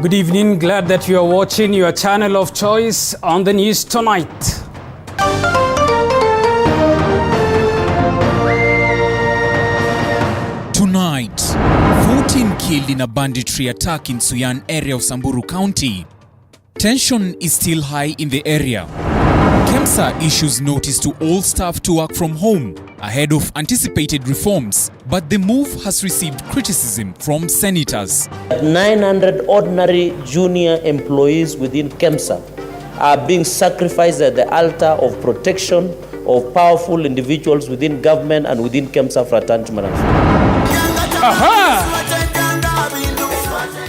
Good evening, glad that you are watching your channel of choice on the news tonight. Tonight, 14 killed in a banditry attack in Suyan area of Samburu County. Tension is still high in the area. KEMSA issues notice to all staff to work from home ahead of anticipated reforms, but the move has received criticism from senators. 900 ordinary junior employees within KEMSA are being sacrificed at the altar of protection of powerful individuals within government and within KEMSA fraternity management.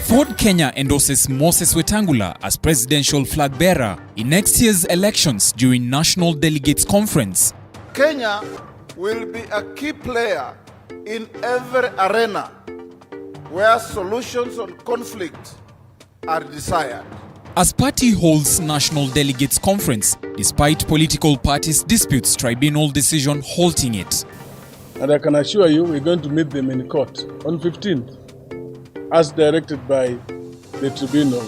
Ford Kenya endorses Moses Wetangula as presidential flag bearer in next year's elections during National Delegates Conference. Kenya will be a key player in every arena where solutions on conflict are desired. As party holds National Delegates Conference, despite political parties' disputes, tribunal decision halting it. And I can assure you we're going to meet them in court on 15th, as directed by the tribunal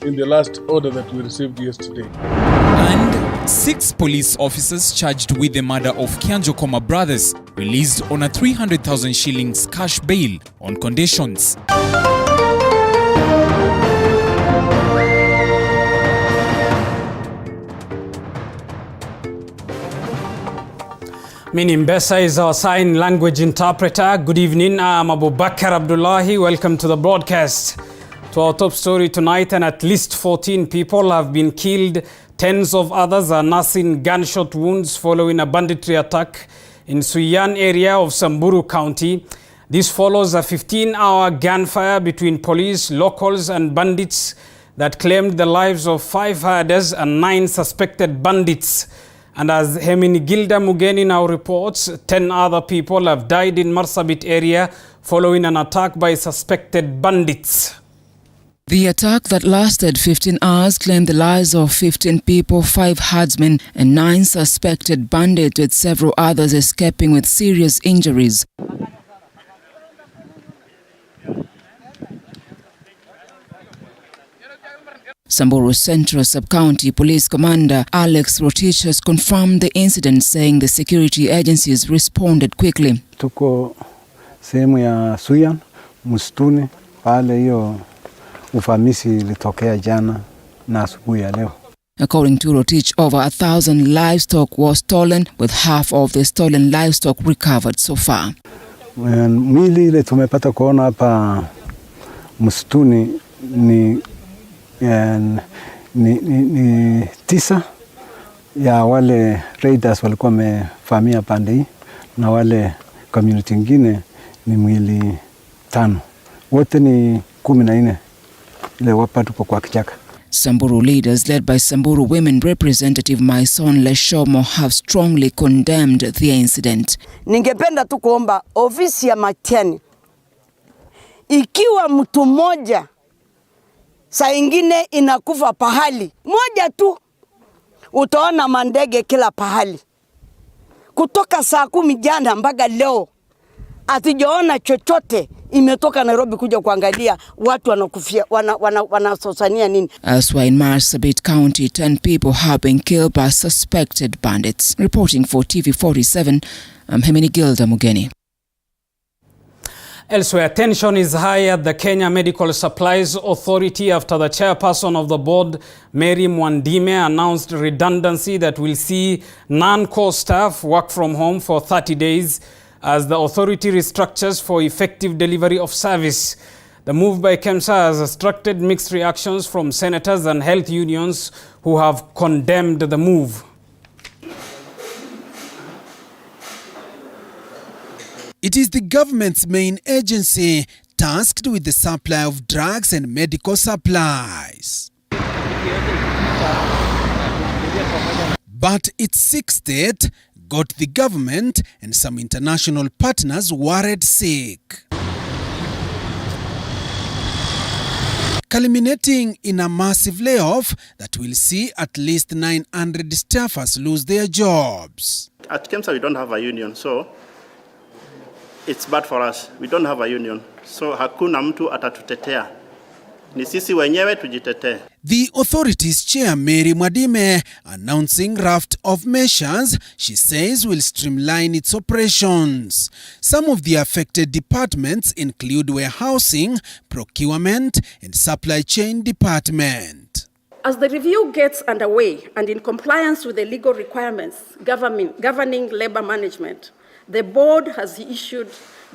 in the last order that we received yesterday. And 6 police officers charged with the murder of Kianjokoma brothers released on a 300,000 shillings cash bail on conditions. Mbesa is our sign language interpreter. Good evening, I'm Abubakar Abdullahi. Welcome to the broadcast. To our top story tonight, and at least 14 people have been killed. Tens of others are nursing gunshot wounds following a banditry attack in Suyan area of Samburu County. This follows a 15-hour gunfire between police, locals and bandits that claimed the lives of 5 herders and 9 suspected bandits. And as Gilda Mugeni now reports, 10 other people have died in Marsabit area following an attack by suspected bandits. The attack that lasted 15 hours claimed the lives of 15 people, 5 herdsmen and 9 suspected bandits, with several others escaping with serious injuries. Samburu Central Sub-County Police Commander Alex Rotich has confirmed the incident, saying the security agencies responded quickly. Tuko sehemu ya Suyan, msituni, pale hiyo uvamizi ilitokea jana na asubuhi ya leo. According to Rotich, over 1,000 livestock was stolen, with half of the stolen livestock recovered so far. Mwili ile tumepata kuona hapa msituni ni 9 ya wale raiders walikuwa wamevamia pande hii, na wale community ingine ni mwili 5. Wote ni 14 ile wapatu kwa kichaka. Samburu leaders led by Samburu Women Representative Maison Leshomo have strongly condemned the incident. Ningependa tu kuomba ofisi ya Matiani, ikiwa mtu mmoja saa ingine inakufa pahali moja tu, utaona mandege kila pahali. Kutoka saa 10 jana mpaka leo hatujaona chochote imetoka Nairobi kuja kuangalia watu wanakufia wanasosania nini. Elsewhere in Marsabit County, 10 people have been killed by suspected bandits. Reporting for TV47, I'm Gilda Mugeni. Elsewhere, tension is high at the Kenya Medical Supplies Authority after the chairperson of the board, Mary Mwandime, announced redundancy that will see non-core staff work from home for 30 days as the authority restructures for effective delivery of service. The move by KEMSA has attracted mixed reactions from senators and health unions who have condemned the move. It is the government's main agency tasked with the supply of drugs and medical supplies. But its sick state got the government and some international partners worried sick, culminating in a massive layoff that will see at least 900 staffers lose their jobs. At KEMSA we don't have a union, so it's bad for us. We don't have a union, so hakuna mtu atatutetea Ni sisi wenyewe tujitetee. The authorities chair Mary Mwadime announcing raft of measures she says will streamline its operations. Some of the affected departments include warehousing, procurement, and supply chain department. As the review gets underway and in compliance with the legal requirements governing labor management, the board has issued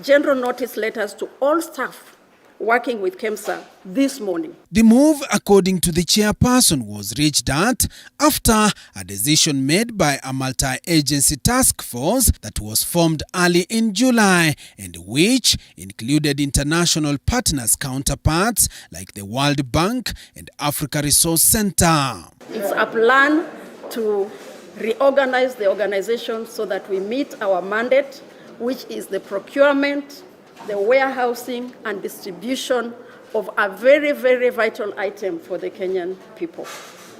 general notice letters to all staff working with KEMSA this morning. The move, according to the chairperson, was reached at after a decision made by a multi-agency task force that was formed early in July and which included international partners counterparts like the World Bank and Africa Resource Center. It's a plan to reorganize the organization so that we meet our mandate, which is the procurement, the warehousing and distribution of a very, very vital item for the Kenyan people,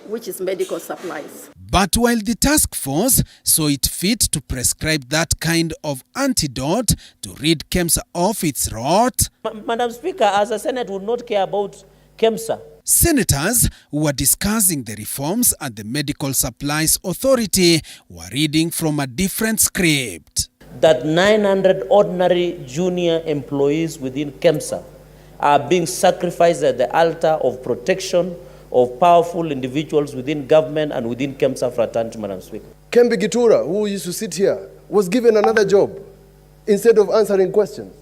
which is medical supplies. But while the task force saw it fit to prescribe that kind of antidote to rid KEMSA of its rot, Madam Speaker, as a Senate would not care about KEMSA. Senators who were discussing the reforms at the Medical Supplies Authority were reading from a different script. That 900 ordinary junior employees within KEMSA are being sacrificed at the altar of protection of powerful individuals within government and within KEMSA fraternity, Madam Speaker. Kembe Gitura, who used to sit here, was given another job instead of answering questions.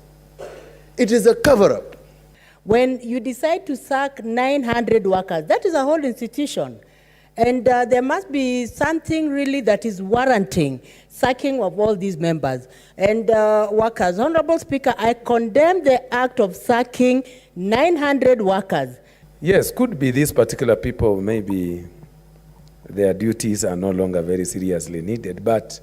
It is a cover-up. When you decide to sack 900 workers, that is a whole institution. And there must be something really that is warranting sacking of all these members and workers. Honorable Speaker, I condemn the act of sacking 900 workers. Yes, could be these particular people, maybe their duties are no longer very seriously needed, but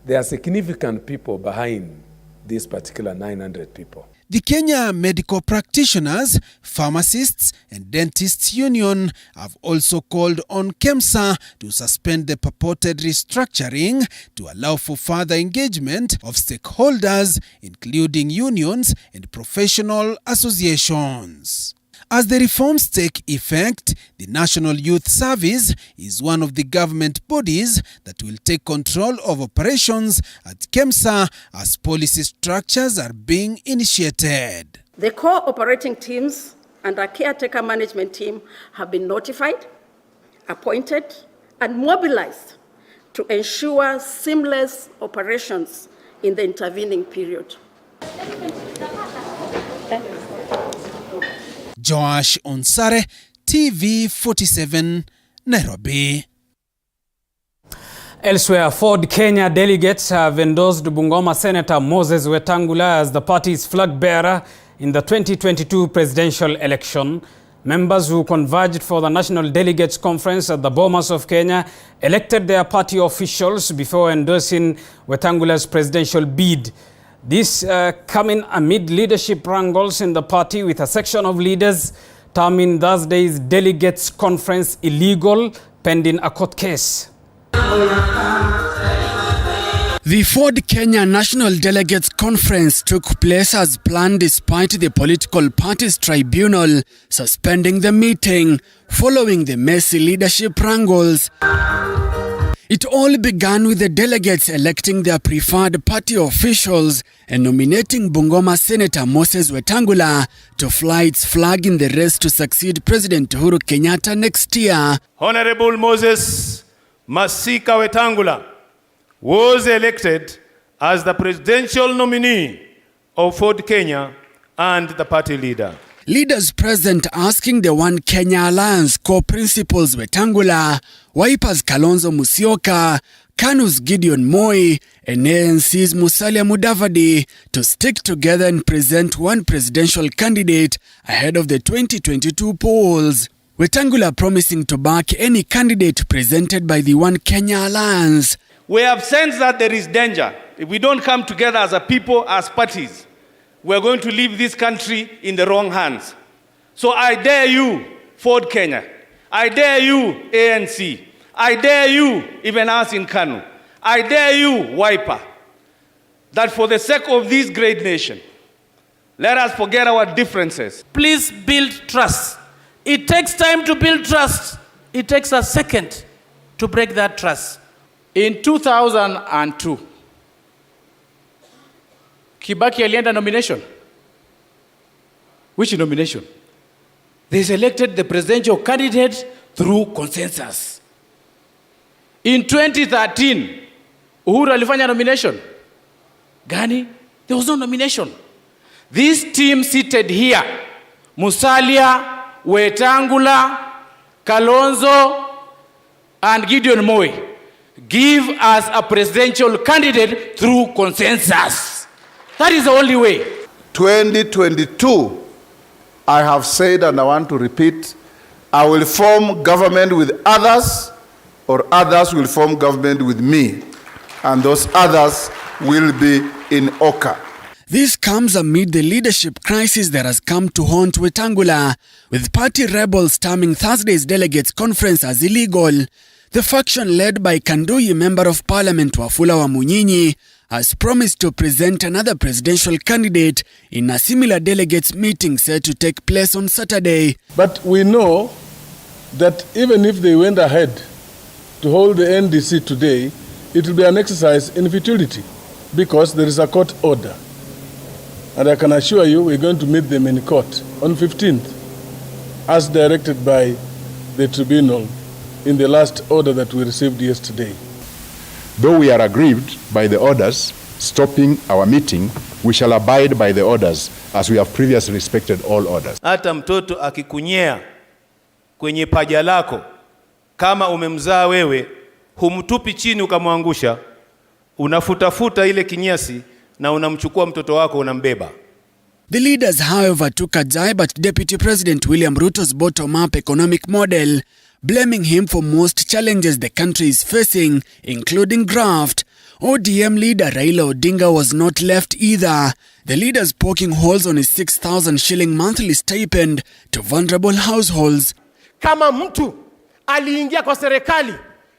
there are significant people behind these particular 900 people. The Kenya Medical Practitioners, Pharmacists and Dentists Union have also called on KEMSA to suspend the purported restructuring to allow for further engagement of stakeholders, including unions and professional associations. As the reforms take effect, the National Youth Service is one of the government bodies that will take control of operations at KEMSA as policy structures are being initiated. The core operating teams and our caretaker management team have been notified, appointed, and mobilized to ensure seamless operations in the intervening period. Joash Onsare, TV47, Nairobi. Elsewhere, Ford Kenya delegates have endorsed Bungoma Senator Moses Wetangula as the party's flag bearer in the 2022 presidential election. Members who converged for the National Delegates Conference at the Bomas of Kenya elected their party officials before endorsing Wetangula's presidential bid. This coming amid leadership wrangles in the party, with a section of leaders terming Thursday's delegates conference illegal pending a court case. The Ford Kenya National Delegates Conference took place as planned despite the political parties tribunal suspending the meeting following the messy leadership wrangles. It all began with the delegates electing their preferred party officials and nominating Bungoma Senator Moses Wetangula to fly its flag in the race to succeed President Uhuru Kenyatta next year. Honorable Moses Masika Wetangula was elected as the presidential nominee of Ford Kenya and the party leader. Leaders present asking the One Kenya Alliance co-principals Wetangula, Wiper's Kalonzo Musyoka, KANU's Gideon Moi, and ANC's Musalia Mudavadi to stick together and present one presidential candidate ahead of the 2022 polls. Wetangula promising to back any candidate presented by the One Kenya Alliance. We have sensed that there is danger. If we don't come together as a people, as parties, we're going to leave this country in the wrong hands. So I dare you, Ford Kenya. I dare you, ANC. I dare you, even us in KANU. I dare you, Wiper, that for the sake of this great nation, let us forget our differences. Please build trust It takes time to build trust. It takes a second to break that trust. In 2002, Kibaki alienda nomination. Which nomination? They selected the presidential candidate through consensus. In 2013, Uhuru alifanya nomination. Gani? There was no nomination. This team seated here, Musalia, Wetangula, Kalonzo, and Gideon Moi, give us a presidential candidate through consensus. That is the only way. 2022, I have said and I want to repeat, I will form government with others, or others will form government with me, and those others will be in Oka. This comes amid the leadership crisis that has come to haunt Wetangula, with party rebels terming Thursday's delegates conference as illegal. The faction led by Kanduyi Member of Parliament Wafula Wamunyinyi has promised to present another presidential candidate in a similar delegates meeting set to take place on Saturday. But we know that even if they went ahead to hold the NDC today, it will be an exercise in futility because there is a court order. And I can assure you we're going to meet them in court on 15th, as directed by the tribunal in the last order that we received yesterday. Though we are aggrieved by the orders stopping our meeting, we shall abide by the orders as we have previously respected all orders. Hata mtoto akikunyea kwenye paja lako, kama umemzaa wewe, humtupi chini ukamwangusha, unafutafuta ile kinyesi na unamchukua mtoto wako unambeba. The leaders, however, took a jab at Deputy President William Ruto's bottom-up economic model, blaming him for most challenges the country is facing, including graft. ODM leader Raila Odinga was not left either, the leaders poking holes on his 6,000 shilling monthly stipend to vulnerable households. Kama mtu aliingia kwa serikali,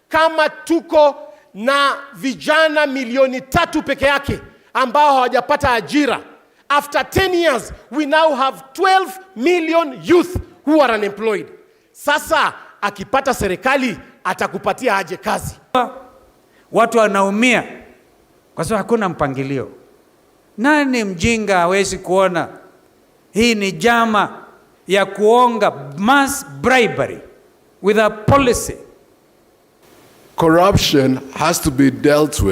kama tuko na vijana milioni 3 peke yake ambao hawajapata ajira. After 10 years, we now have 12 million youth who are unemployed. Sasa akipata serikali atakupatia aje kazi? Watu wanaumia kwa sababu hakuna mpangilio. Nani mjinga hawezi kuona hii ni jama ya kuonga, mass bribery with a policy? Corruption has to be dealt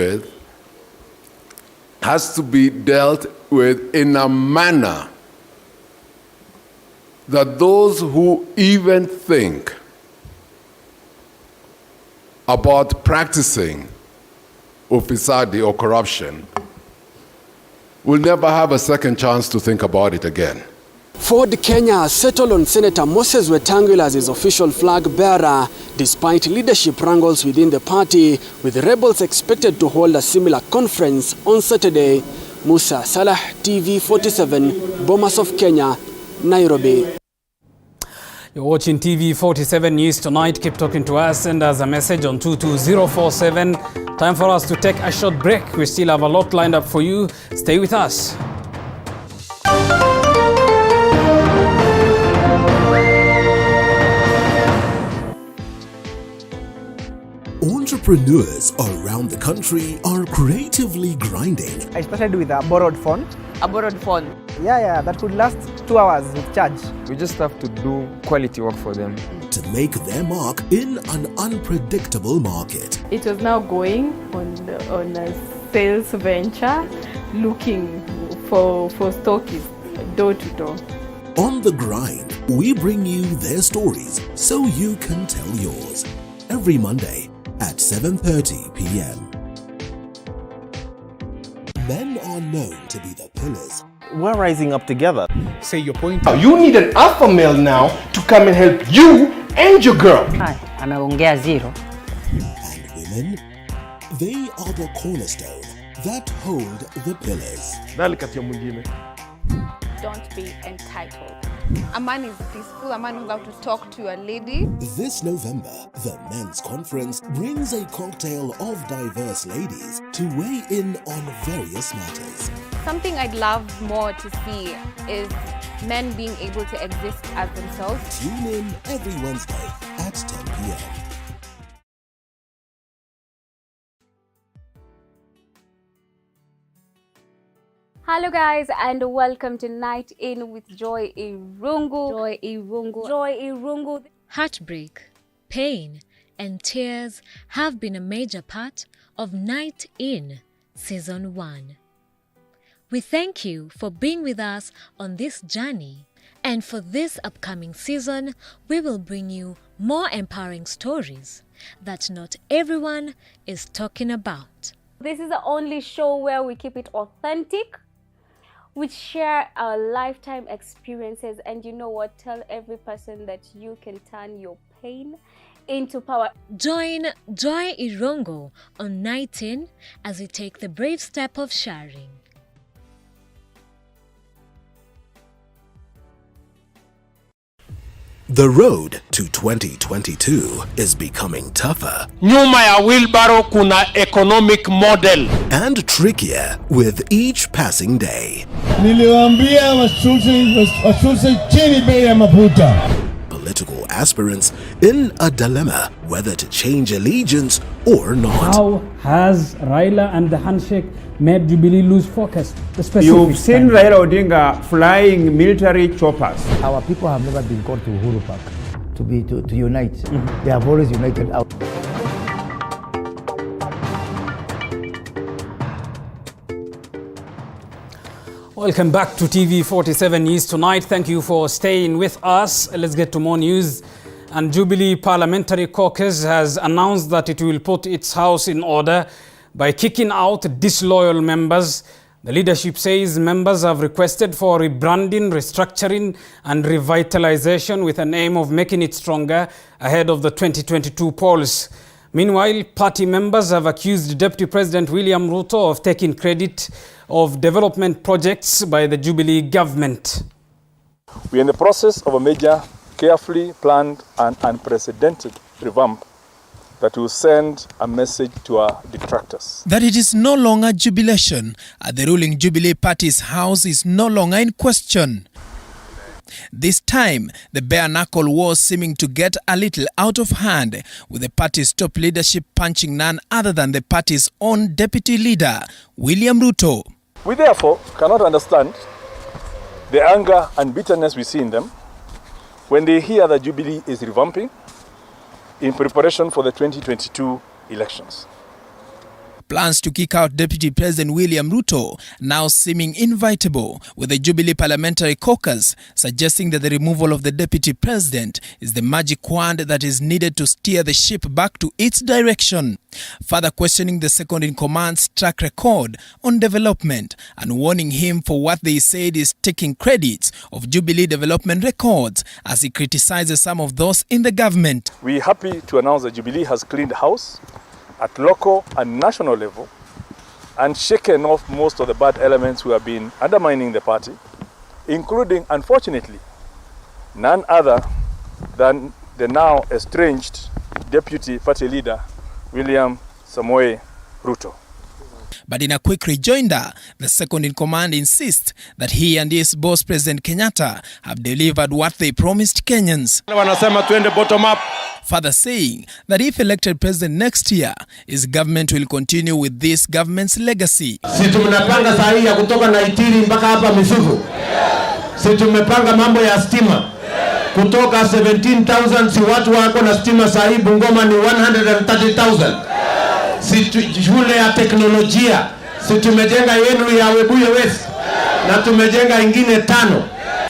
with in a manner that those who even think about practicing ufisadi or corruption will never have a second chance to think about it again. Ford Kenya settled on Senator Moses Wetangula as his official flag bearer, despite leadership wrangles within the party, with rebels expected to hold a similar conference on Saturday. Musa Salah, TV47, Bomas of Kenya, Nairobi. You're watching TV47 News Tonight. Keep talking to us. Send us a message on 22047. Time for us to take a short break. We still have a lot lined up for you. Stay with us. Entrepreneurs around the country are creatively grinding. I started with a borrowed phone. A borrowed phone? Yeah, that could last 2 hours with charge. We just have to do quality work for them. To make their mark in an unpredictable market. It was now going on a sales venture, looking for stockists door to door. On the grind, we bring you their stories so you can tell yours. Every Monday at 7:30 p.m. Men are known to be the pillars. We're rising up together. Say your point. You need an alpha male now to come and help you and your girl. Hi, anaongea zero. And women, they are the cornerstone that hold the pillars. Dali kati ya mwingine. Don't be entitled. A man is peaceful, a man knows how to talk to a lady. This November, the Men's Conference brings a cocktail of diverse ladies to weigh in on various matters. Something I'd love more to see is men being able to exist as themselves. Tune in every Wednesday at 10 p.m. Hello guys, and welcome to Night In with Joy Irungu. Joy Irungu. Joy Irungu. Heartbreak, pain, and tears have been a major part of Night In Season 1. We thank you for being with us on this journey, and for this upcoming season, we will bring you more empowering stories that not everyone is talking about. This is the only show where we keep it authentic. We share our lifetime experiences, and you know what? Tell every person that you can turn your pain into power. Join Joy Irungu on Night In as we take the brave step of sharing. The road to 2022 is becoming tougher. Nyuma ya wheelbarrow kuna economic model. And trickier with each passing day. Niliwaambia washushe chini bei ya mafuta. Political aspirants in a dilemma whether to change allegiance or not. How has Raila and the handshake made Jubilee lose focus? You've seen Raila Odinga flying military choppers. Our people have never been called to Uhuru Park to unite. They have always united out. Welcome back to TV 47 News Tonight. Thank you for staying with us. Let's get to more news. And Jubilee Parliamentary Caucus has announced that it will put its house in order by kicking out disloyal members. The leadership says members have requested for rebranding, restructuring and revitalization with an aim of making it stronger ahead of the 2022 polls. Meanwhile, party members have accused Deputy President William Ruto of taking credit of development projects by the Jubilee government. We are in the process of a major, carefully planned and unprecedented revamp that will send a message to our detractors. That it is no longer jubilation at the ruling Jubilee Party's house is no longer in question. This time, the bare-knuckle war seeming to get a little out of hand, with the party's top leadership punching none other than the party's own deputy leader, William Ruto. We therefore cannot understand the anger and bitterness we see in them when they hear that Jubilee is revamping in preparation for the 2022 elections. Plans to kick out Deputy President William Ruto now seeming inevitable, with the Jubilee Parliamentary Caucus suggesting that the removal of the Deputy President is the magic wand that is needed to steer the ship back to its direction, further questioning the second-in-command's track record on development and warning him for what they said is taking credits of Jubilee development records as he criticizes some of those in the government. We are happy to announce that Jubilee has cleaned house at local and national level and shaken off most of the bad elements who have been undermining the party, including, unfortunately, none other than the now estranged Deputy Party Leader, William Samoei Ruto. But in a quick rejoinder, the second-in-command insists that he and his boss, President Kenyatta, have delivered what they promised Kenyans. Wanasema tuende bottom up. Further saying that if elected president next year, his government will continue with this government's legacy. Si tumepanga saa hii ya kutoka Naitiri mpaka hapa Misugu. Si tumepanga mambo ya stima. Kutoka 17,000 si watu wako na stima saa hii Bungoma ni 130,000. Si shule ya teknolojia. Si tumejenga yenu ya Webuye West. Na tumejenga ingine 5.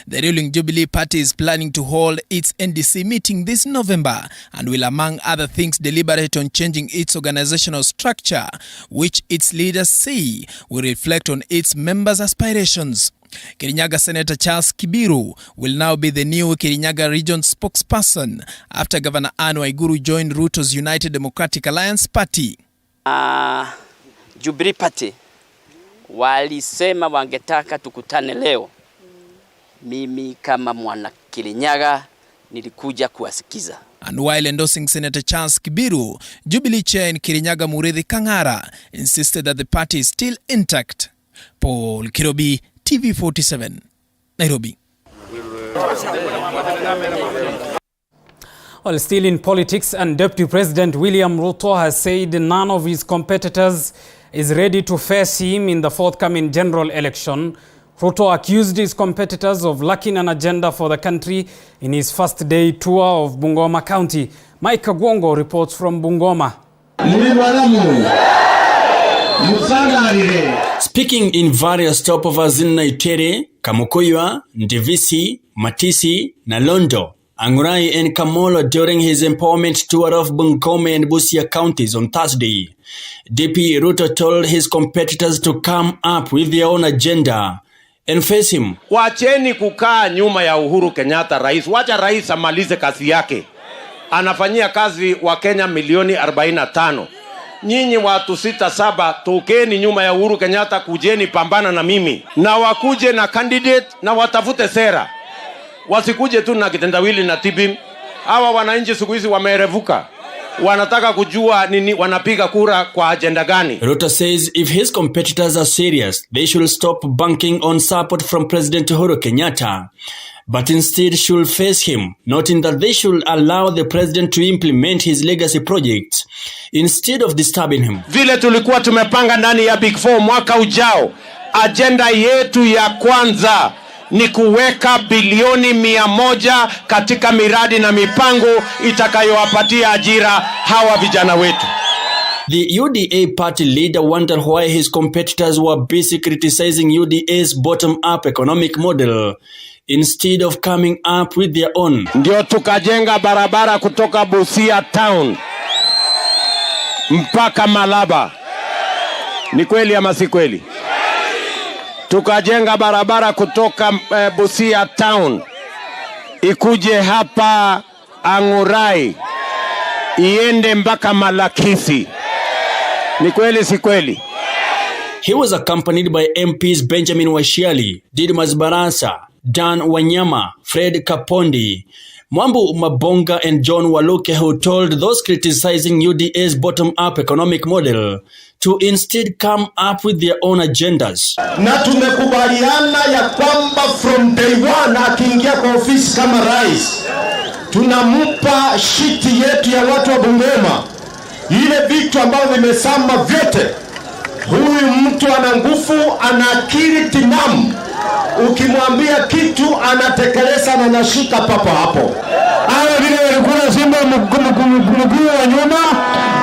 The ruling Jubilee Party is planning to hold its NDC meeting this November and will, among other things, deliberate on changing its organizational structure, which its leaders say will reflect on its members' aspirations. Kirinyaga Senator Charles Kibiru will now be the new Kirinyaga region spokesperson after Governor Anne Waiguru joined Ruto's United Democratic Alliance Party. Jubilee Party walisema wangetaka tukutane leo mimi kama mwana Kirinyaga nilikuja kuwasikiza. And while endorsing Senator Charles Kibiru, Jubilee Chair in Kirinyaga Muridhi Kangara insisted that the party is still intact. Paul Kirobi, TV47, Nairobi. Well, still in politics, and Deputy President William Ruto has said none of his competitors is ready to face him in the forthcoming general election. Ruto accused his competitors of lacking an agenda for the country in his first day tour of Bungoma County. Mike Kagwongo reports from Bungoma. Speaking in various stopovers in Naitere, Kamukoywa, Ndivisi, Matisi, Nalondo, Angurai and Kamolo during his empowerment tour of Bungoma and Busia counties on Thursday. DP Ruto told his competitors to come up with their own agenda and face him. Wacheni kukaa nyuma ya Uhuru Kenyatta rais. Wacha rais amalize kazi yake. Anafanyia kazi wa Kenya milioni 45. Nyinyi watu 6-7 tokeni nyuma ya Uhuru Kenyatta, kujeni pambana na mimi. Na wakuje na candidate na watafute sera. Wasikuje tu na kitendawili na tibim. Hawa wananchi siku hizi wamerevuka. Wanataka kujua nini wanapiga kura kwa agenda gani. Ruto says if his competitors are serious, they should stop banking on support from President Uhuru Kenyatta, but instead should face him, noting that they should allow the president to implement his legacy projects instead of disturbing him. Vile tulikuwa tumepanga ndani ya Big Four mwaka ujao, agenda yetu ya kwanza ni kuweka bilioni 100 katika miradi na mipango itakayowapatia ajira hawa vijana wetu. The UDA party leader wondered why his competitors were busy criticizing UDA's bottom-up economic model instead of coming up with their own. Ndio tukajenga barabara kutoka Busia town mpaka Malaba. Ni kweli ama si kweli? Tukajenga barabara kutoka Busia town ikuje hapa Angurai iende mpaka Malakisi. Ni kweli si kweli? He was accompanied by MPs Benjamin Washiali, Didmas Barasa, Dan Wanyama, Fred Kapondi, Mwambu Mabonga and John Waluke, who told those criticizing UDA's bottom-up economic model to instead come up with their own agendas. Na tumekubaliana ya kwamba from day one akiingia kwa ofisi kama rais, tunampa shiti yetu ya watu wa Bungoma, ile vitu ambavyo vimesama vyote. Huyu mtu ana nguvu, ana akili timamu. Ukimwambia kitu anatekeleza na anashika papo hapo. Hawa vile walikuwa Simba mkuu wa nyuma,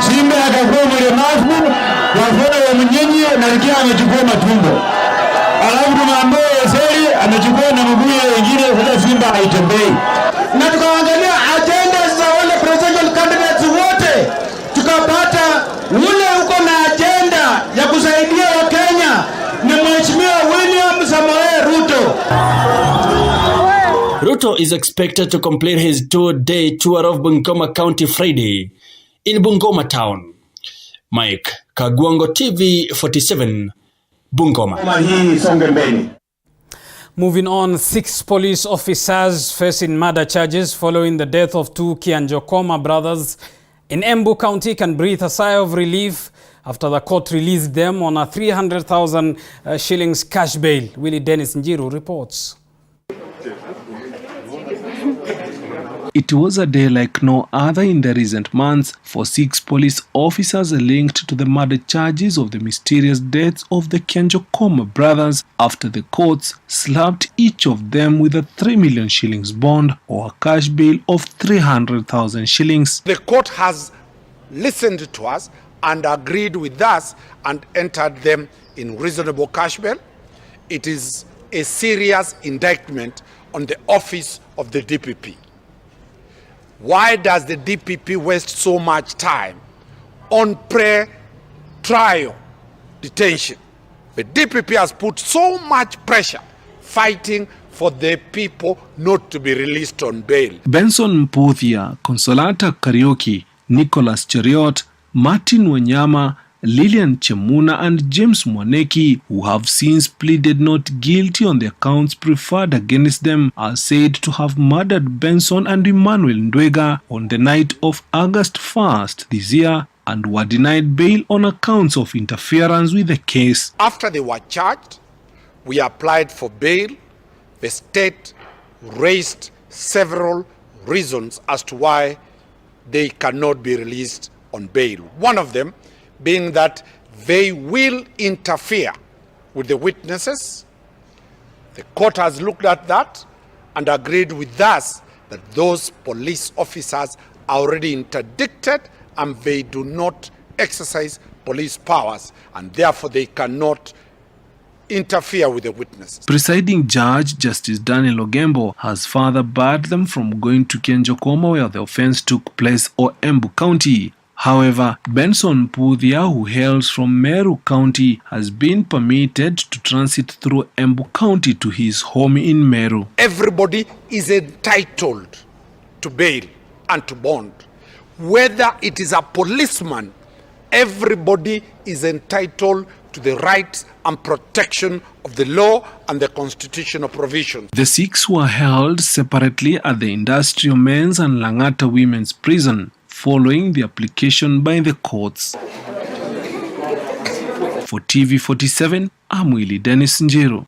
Simba akakuwa mlemavu, wafona wa mnyenyi na likia amechukua matumbo. Alafu tunaambia Yeseri amechukua na mguu wengine, sasa Simba haitembei. Na tukaangalia agenda za wale presidential candidates wote, tukapata ule uko na agenda ya kusaidia Wakenya ni Mheshimiwa William Samoei Ruto. Ruto is expected to complete his 2-day tour of Bungoma County Friday in Bungoma town. Mike Kagwango, TV47, Bungoma. Moving on, 6 police officers facing murder charges following the death of 2 Kianjokoma brothers in Embu County can breathe a sigh of relief after the court released them on a 300,000 shillings cash bail. Willie Dennis Njiru reports. It was a day like no other in the recent months for 6 police officers linked to the murder charges of the mysterious deaths of the Kianjokoma brothers after the courts slapped each of them with a 3 million shillings bond or a cash bail of 300,000 shillings. The court has listened to us and agreed with us and entered them in reasonable cash bail. It is a serious indictment on the office of the DPP. Why does the DPP waste so much time on pre-trial detention? The DPP has put so much pressure fighting for the people not to be released on bail. Benson Mputhia, Consolata Karaoke, Nicholas Cheriot, Martin Wanyama, Lillian Chemuna and James Mwaneki, who have since pleaded not guilty on the counts preferred against them, are said to have murdered Benson and Emmanuel Ndwega on the night of August 1st this year and were denied bail on accounts of interference with the case. After they were charged, we applied for bail. The state raised several reasons as to why they cannot be released on bail. One of them being that they will interfere with the witnesses. The court has looked at that and agreed with us that those police officers are already interdicted and they do not exercise police powers, and therefore they cannot interfere with the witnesses. Presiding Judge Justice Daniel Ogembo has further barred them from going to Kenjokoma, where the offense took place, or Embu County. However, Benson Puthia, who hails from Meru County, has been permitted to transit through Embu County to his home in Meru. Everybody is entitled to bail and to bond. Whether it is a policeman, everybody is entitled to the rights and protection of the law and the constitutional provisions. The 6 were held separately at the Industrial Men's and Langata Women's Prison, following the application by the courts. For TV47, I'm Willie Dennis Njero.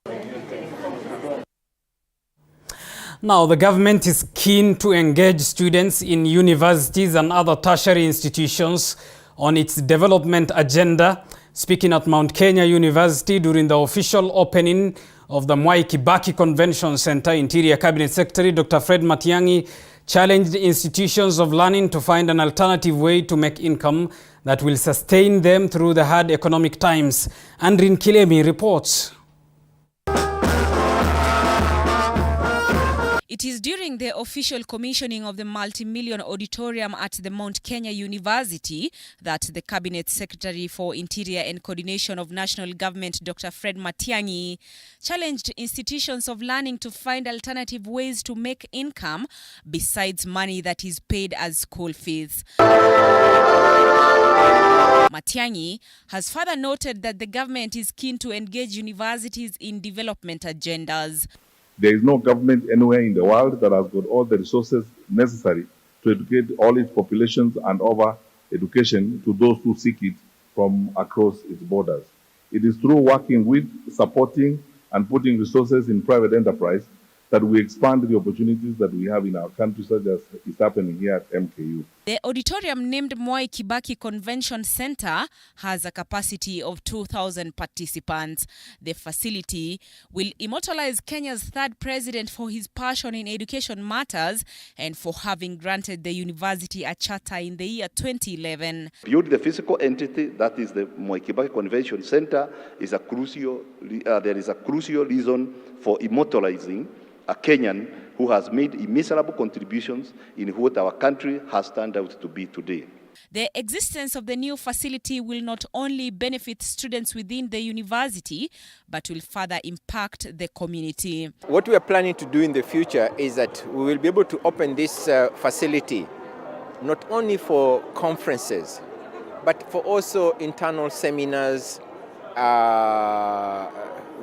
Now, the government is keen to engage students in universities and other tertiary institutions on its development agenda. Speaking at Mount Kenya University during the official opening of the Mwai Kibaki Convention Center, Interior Cabinet Secretary Dr. Fred Matiang'i challenged institutions of learning to find an alternative way to make income that will sustain them through the hard economic times. Andrin Kilemi reports. It is during the official commissioning of the multi-million auditorium at the Mount Kenya University that the Cabinet Secretary for Interior and Coordination of National Government, Dr. Fred Matiang'i, challenged institutions of learning to find alternative ways to make income besides money that is paid as school fees. Matiang'i has further noted that the government is keen to engage universities in development agendas. There is no government anywhere in the world that has got all the resources necessary to educate all its populations and offer education to those who seek it from across its borders. It is through working with, supporting, and putting resources in private enterprise that we expand the opportunities that we have in our country, such as is happening here at MKU. The auditorium named Mwai Kibaki Convention Center has a capacity of 2,000 participants. The facility will immortalize Kenya's third president for his passion in education matters and for having granted the university a charter in the year 2011. Build the physical entity that is the Mwai Kibaki Convention Center is a crucial. There is a crucial reason for immortalizing a Kenyan who has made immeasurable contributions in what our country has turned out to be today. The existence of the new facility will not only benefit students within the university, but will further impact the community. What we are planning to do in the future is that we will be able to open this facility not only for conferences, but for also internal seminars,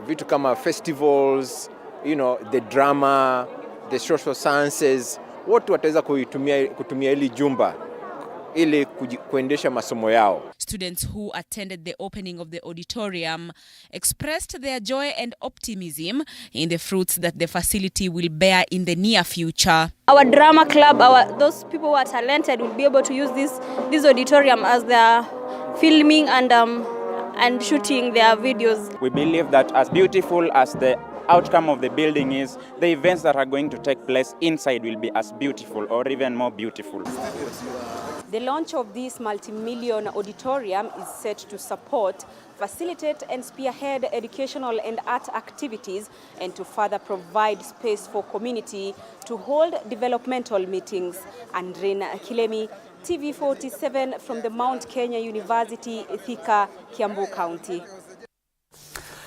vitu kama festivals, the drama, the social sciences. Watu wataweza kutumia hili jumba ili kuendesha masomo yao. Students who attended the opening of the auditorium expressed their joy and optimism in the fruits that the facility will bear in the near future. Our drama club, those people who are talented will be able to use this auditorium as their filming and shooting their videos. We believe that as beautiful as the outcome of the building is, the events that are going to take place inside will be as beautiful or even more beautiful. The launch of this multi-million auditorium is set to support, facilitate and spearhead educational and art activities and to further provide space for community to hold developmental meetings. Andrin Kilemi, TV47 from the Mount Kenya University, Thika, Kiambu County.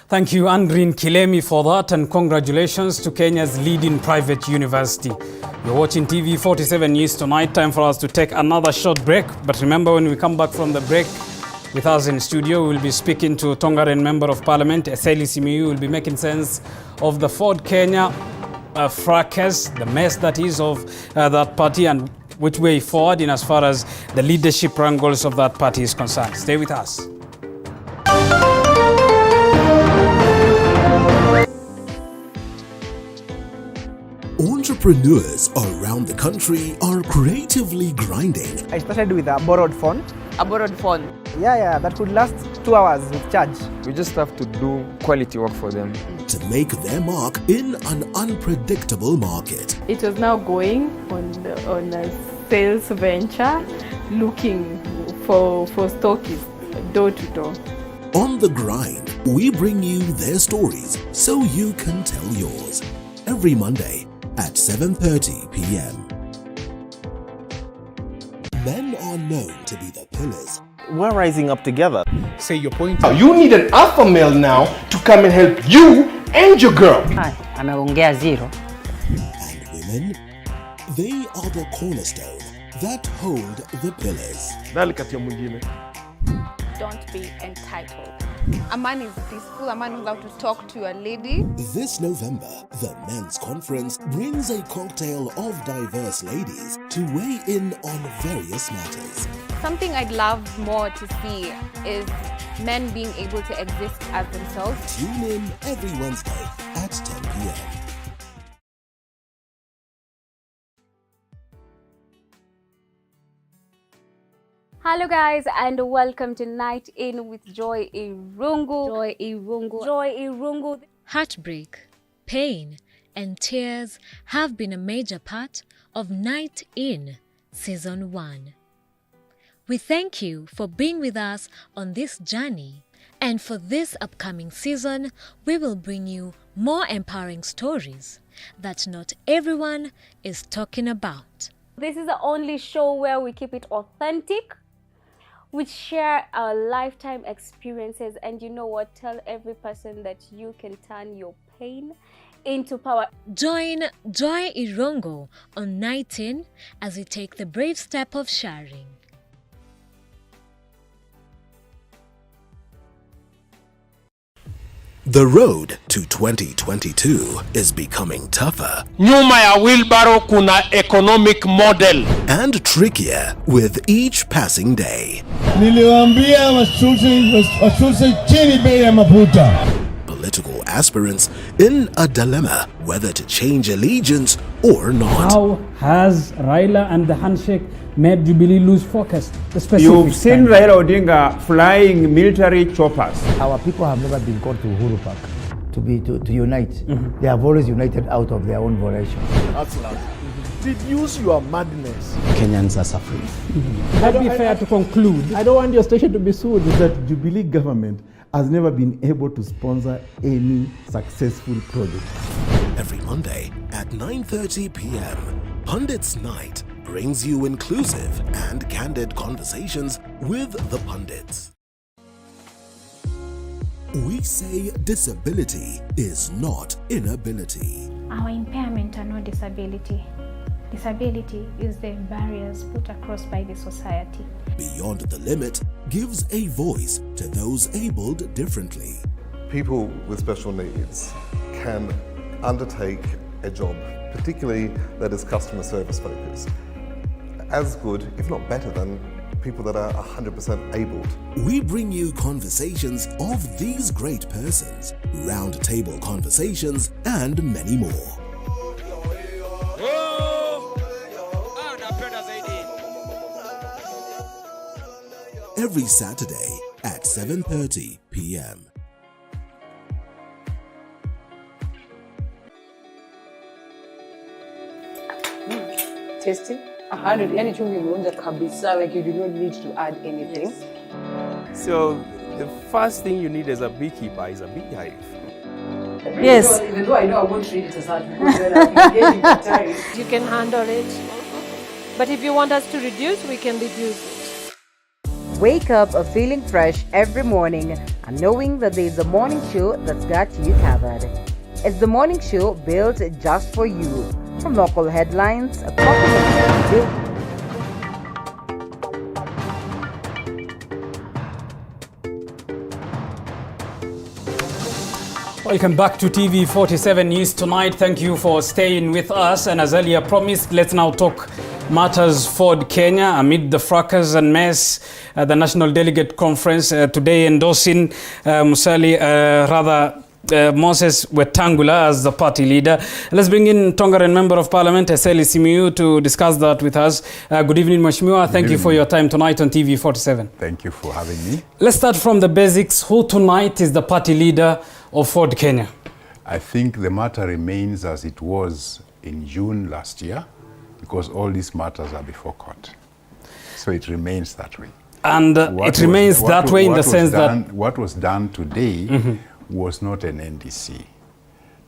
Thank you, Andrin Kilemi, for that, and congratulations to Kenya's leading private university. You're watching TV47 News tonight. Time for us to take another short break. But remember, when we come back from the break, With us in studio, we will be speaking to Tongaren Member of Parliament, Etheli Simiyu. Will be making sense of the Ford Kenya fracas, the mess that is of that party, and which way forward in as far as the leadership wrangles of that party is concerned. Stay with us. Entrepreneurs around the country are creatively grinding. I started with a borrowed phone. A borrowed phone? Yeah, that could last 2 hours with charge. We just have to do quality work for them. To make their mark in an unpredictable market. It was now going on a sales venture, looking for stockists door to door. On the grind, we bring you their stories so you can tell yours. Every Monday at 7:30 p.m. Men are known to be the pillars. We're rising up together. Say your point. You need an alpha male now to come and help you and your girl. Ameongea zero. And women, they are the cornerstone that hold the pillars. Don't be entitled. A man is peaceful, a man knows how to talk to a lady. This November, the Men's Conference brings a cocktail of diverse ladies to weigh in on various matters. Something I'd love more to see is men being able to exist as themselves. Tune in every Wednesday at 10 p.m. Hello guys, and welcome to Night In with Joy Irungu. Joy Irungu. Joy Irungu. Heartbreak, pain, and tears have been a major part of Night In Season 1. We thank you for being with us on this journey, and for this upcoming season, we will bring you more empowering stories that not everyone is talking about. This is the only show where we keep it authentic. We share our lifetime experiences, and you know what? Tell every person that you can turn your pain into power. Join Joy Irungu on Night In as we take the brave step of sharing. The road to 2022 is becoming tougher. Nyuma ya wheelbarrow kuna economic model. And trickier with each passing day. Niliwaambia washushe chini bei ya mafuta. Political aspirants in a dilemma whether to change allegiance or not. How has Raila and the handshake made Jubilee lose focus? You've seen Raila Odinga flying military choppers. Our people have never been called to Uhuru Park to unite. They have always united out of their own volition. Reduce your madness. Kenyans are suffering. Would it be fair to conclude? I don't want your station to be sued. That Jubilee government has never been able to sponsor any successful project. Every Monday at 9:30 p.m., Pundits Night brings you inclusive and candid conversations with the pundits. We say disability is not inability. Our impairment are not disability. Disability is the barriers put across by the society. Beyond the Limit gives a voice to those abled differently. People with special needs can undertake a job, particularly that is customer service focused, as good, if not better than, people that are 100% abled. We bring you conversations of these great persons, round table conversations, and many more. Every Saturday at 7:30 p.m. Tasty. 100 yani chumvi imeonja kabisa, like you do not need to add anything. So the first thing you need as a beekeeper is a beehive. Yes. Even though I know I won't read it as hard because when I'm engaging the time. You can handle it. But if you want us to reduce, we can reduce it. Wake up feeling fresh every morning and knowing that there is a morning show that's got you covered. It's the morning show built just for you. From local headlines, Welcome back to TV47 News Tonight. Thank you for staying with us. And as earlier promised, let's now talk matters Ford Kenya amid the fracas and mess at the National Delegate Conference today endorsing Moses Wetangula as the party leader. Let's bring in Tongaren Member of Parliament, Eseli Simiyu, to discuss that with us. Good evening, Mheshimiwa. Thank you for your time tonight on TV47. Thank you for having me. Let's start from the basics. Who tonight is the party leader of Ford Kenya? I think the matter remains as it was in June last year, because all these matters are before court. So it remains that way. And it remains that way in the sense that... What was done today was not an NDC.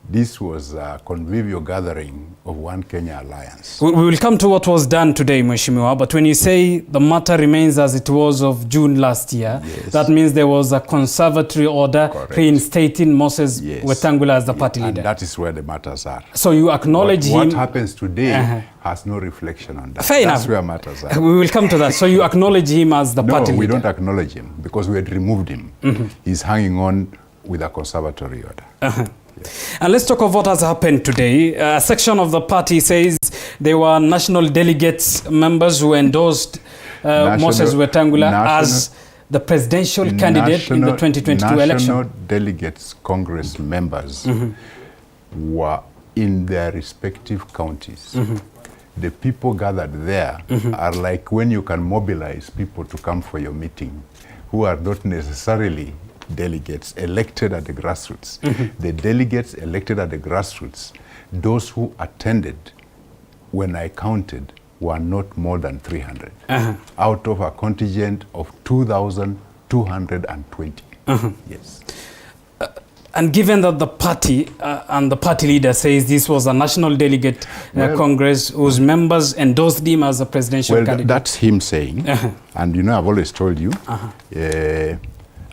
This was a convivial gathering of One Kenya Alliance. We will come to what was done today, Mheshimiwa, but when you say the matter remains as it was of June last year, that means there was a conservatory order reinstating Moses Wetangula as the party leader. And that is where the matters are. So you acknowledge him... What happens today has no reflection on that. Fair enough. That's where matters are. We will come to that. So you acknowledge him as the party leader? No, we don't acknowledge him because we had removed him. He's hanging on with a conservatory order. And let's talk of what has happened today. A section of the party says there were national delegates members who endorsed Moses Wetangula as the presidential candidate in the 2022 election. National delegates Congress members were in their respective counties. The people gathered there are like when you can mobilize people to come for your meeting, who are not necessarily delegates elected at the grassroots. The delegates elected at the grassroots, those who attended, when I counted, were not more than 300 out of a contingent of 2,220. Yes. And given that the party and the party leader says this was a national delegate Congress whose members endorsed him as a presidential candidate. That's him saying. And you know, I've always told you,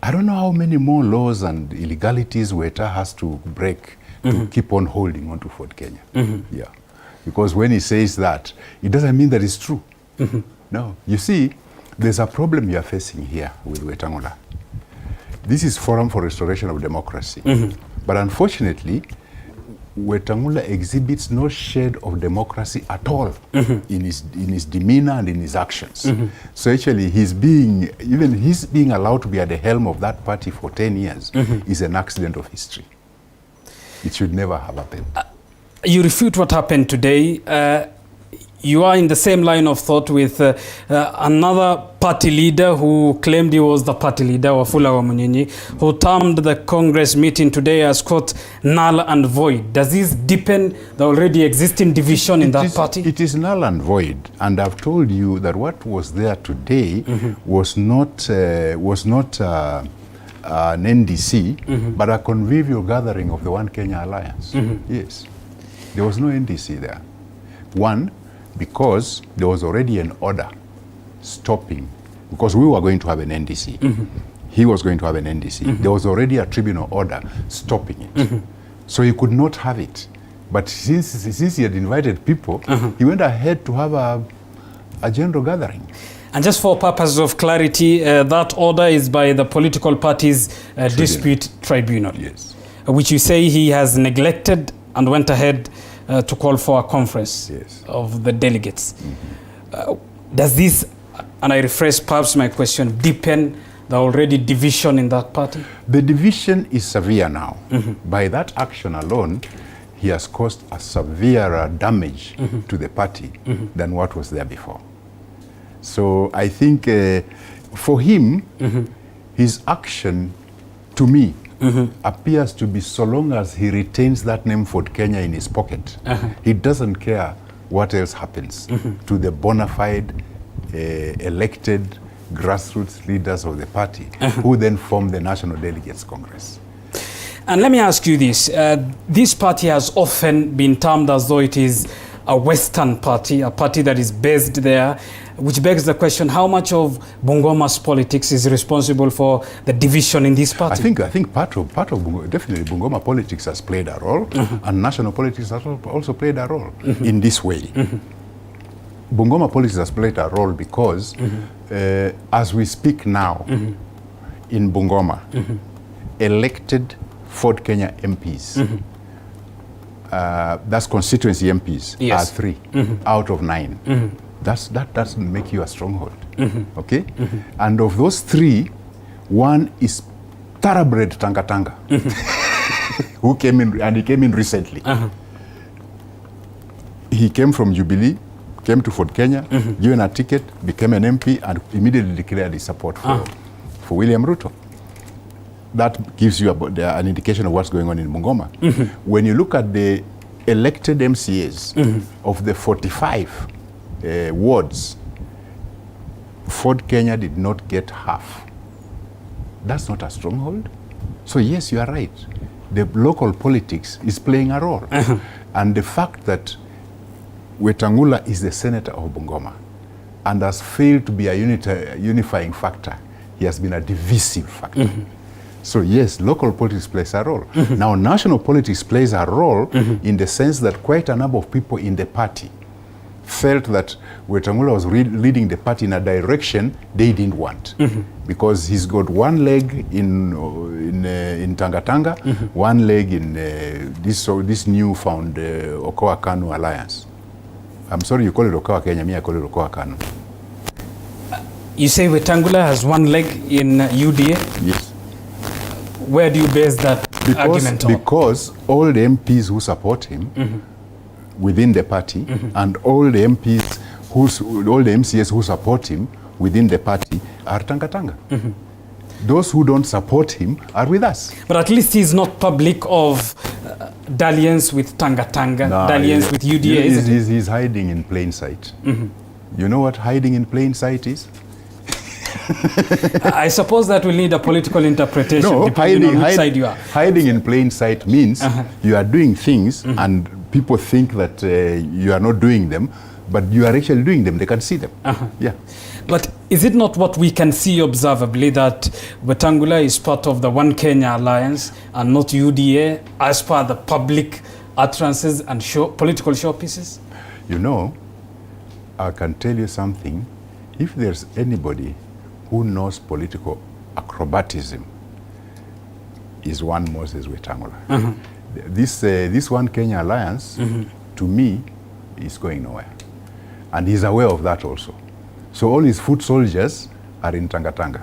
I don't know how many more laws and illegalities Weta has to break to keep on holding on to Ford Kenya. Yeah, because when he says that, it doesn't mean that it's true. No, you see, there's a problem you are facing here with Wetangula. This is Forum for Restoration of Democracy. But unfortunately, Wetangula exhibits no shade of democracy at all in his demeanor and in his actions. So actually, his being allowed to be at the helm of that party for 10 years is an accident of history. It should never have happened. You refute what happened today. You are in the same line of thought with another party leader who claimed he was the party leader, Wafula Wamunyinyi, who termed the Congress meeting today as, quote, null and void. Does this deepen the already existing division in that party? It is null and void. And I've told you that what was there today was not an NDC, but a convivial gathering of the One Kenya Alliance. Yes. There was no NDC there. One, because there was already an order stopping, because we were going to have an NDC. He was going to have an NDC. There was already a tribunal order stopping it. So he could not have it. But since he had invited people, he went ahead to have a general gathering. And just for purposes of clarity, that order is by the political party's dispute tribunal, which you say he has neglected and went ahead to call for a conference of the delegates. Does this, and I rephrase perhaps my question, deepen the already division in that party? The division is severe now. By that action alone, he has caused a severer damage to the party than what was there before. So I think for him, his action, to me, appears to be, so long as he retains that name Ford Kenya in his pocket, he doesn't care what else happens to the bona fide elected grassroots leaders of the party who then form the National Delegates Congress. And let me ask you this. This party has often been termed as though it is a Western party, a party that is based there, which begs the question, how much of Bungoma's politics is responsible for the division in this party? I think part of Bungoma, definitely Bungoma politics has played a role, and national politics has also played a role in this way. Bungoma politics has played a role because as we speak now in Bungoma, elected Ford Kenya MPs, that's constituency MPs, are 3 out of 9. That doesn't make you a stronghold, okay? And of those 3, one is thoroughbred Tanga, who came in, and he came in recently. He came from Jubilee, came to Ford Kenya, given a ticket, became an MP, and immediately declared his support for William Ruto. That gives you an indication of what's going on in Bungoma. When you look at the elected MCAs of the 45 wards, Ford Kenya did not get half. That's not a stronghold. So yes, you are right. The local politics is playing a role. And the fact that Wetangula is the senator of Bungoma and has failed to be a unifying factor, he has been a divisive factor. So yes, local politics plays a role. Now national politics plays a role in the sense that quite a number of people in the party felt that Wetangula was leading the party in a direction they didn't want, because he's got one leg in Tanga, one leg in this newfound Okoa Kanu alliance. I'm sorry you call it Okoa Kenya, me I call it Okoa Kanu. You say Wetangula has one leg in UDA? Yes. Where do you base that argument on? Because all the MPs who support him within the party and all the MPs, all the MCS who support him within the party are Tanga. Those who don't support him are with us. But at least he's not public of dalliance with Tanga, dalliance with UDA, isn't it? He's hiding in plain sight. You know what hiding in plain sight is? I suppose that will need a political interpretation, no, depending on which side you are. Hiding in plain sight means you are doing things and people think that you are not doing them, but you are actually doing them. They can see them. Yeah. But is it not what we can see observably that Wetangula is part of the One Kenya alliance and not UDA as per the public utterances and political showpieces? You know, I can tell you something. If there's anybody who knows political acrobatism, is one Moses Wetangula. This One Kenya alliance, to me, is going nowhere. And he's aware of that also. So all his foot soldiers are in Tanga,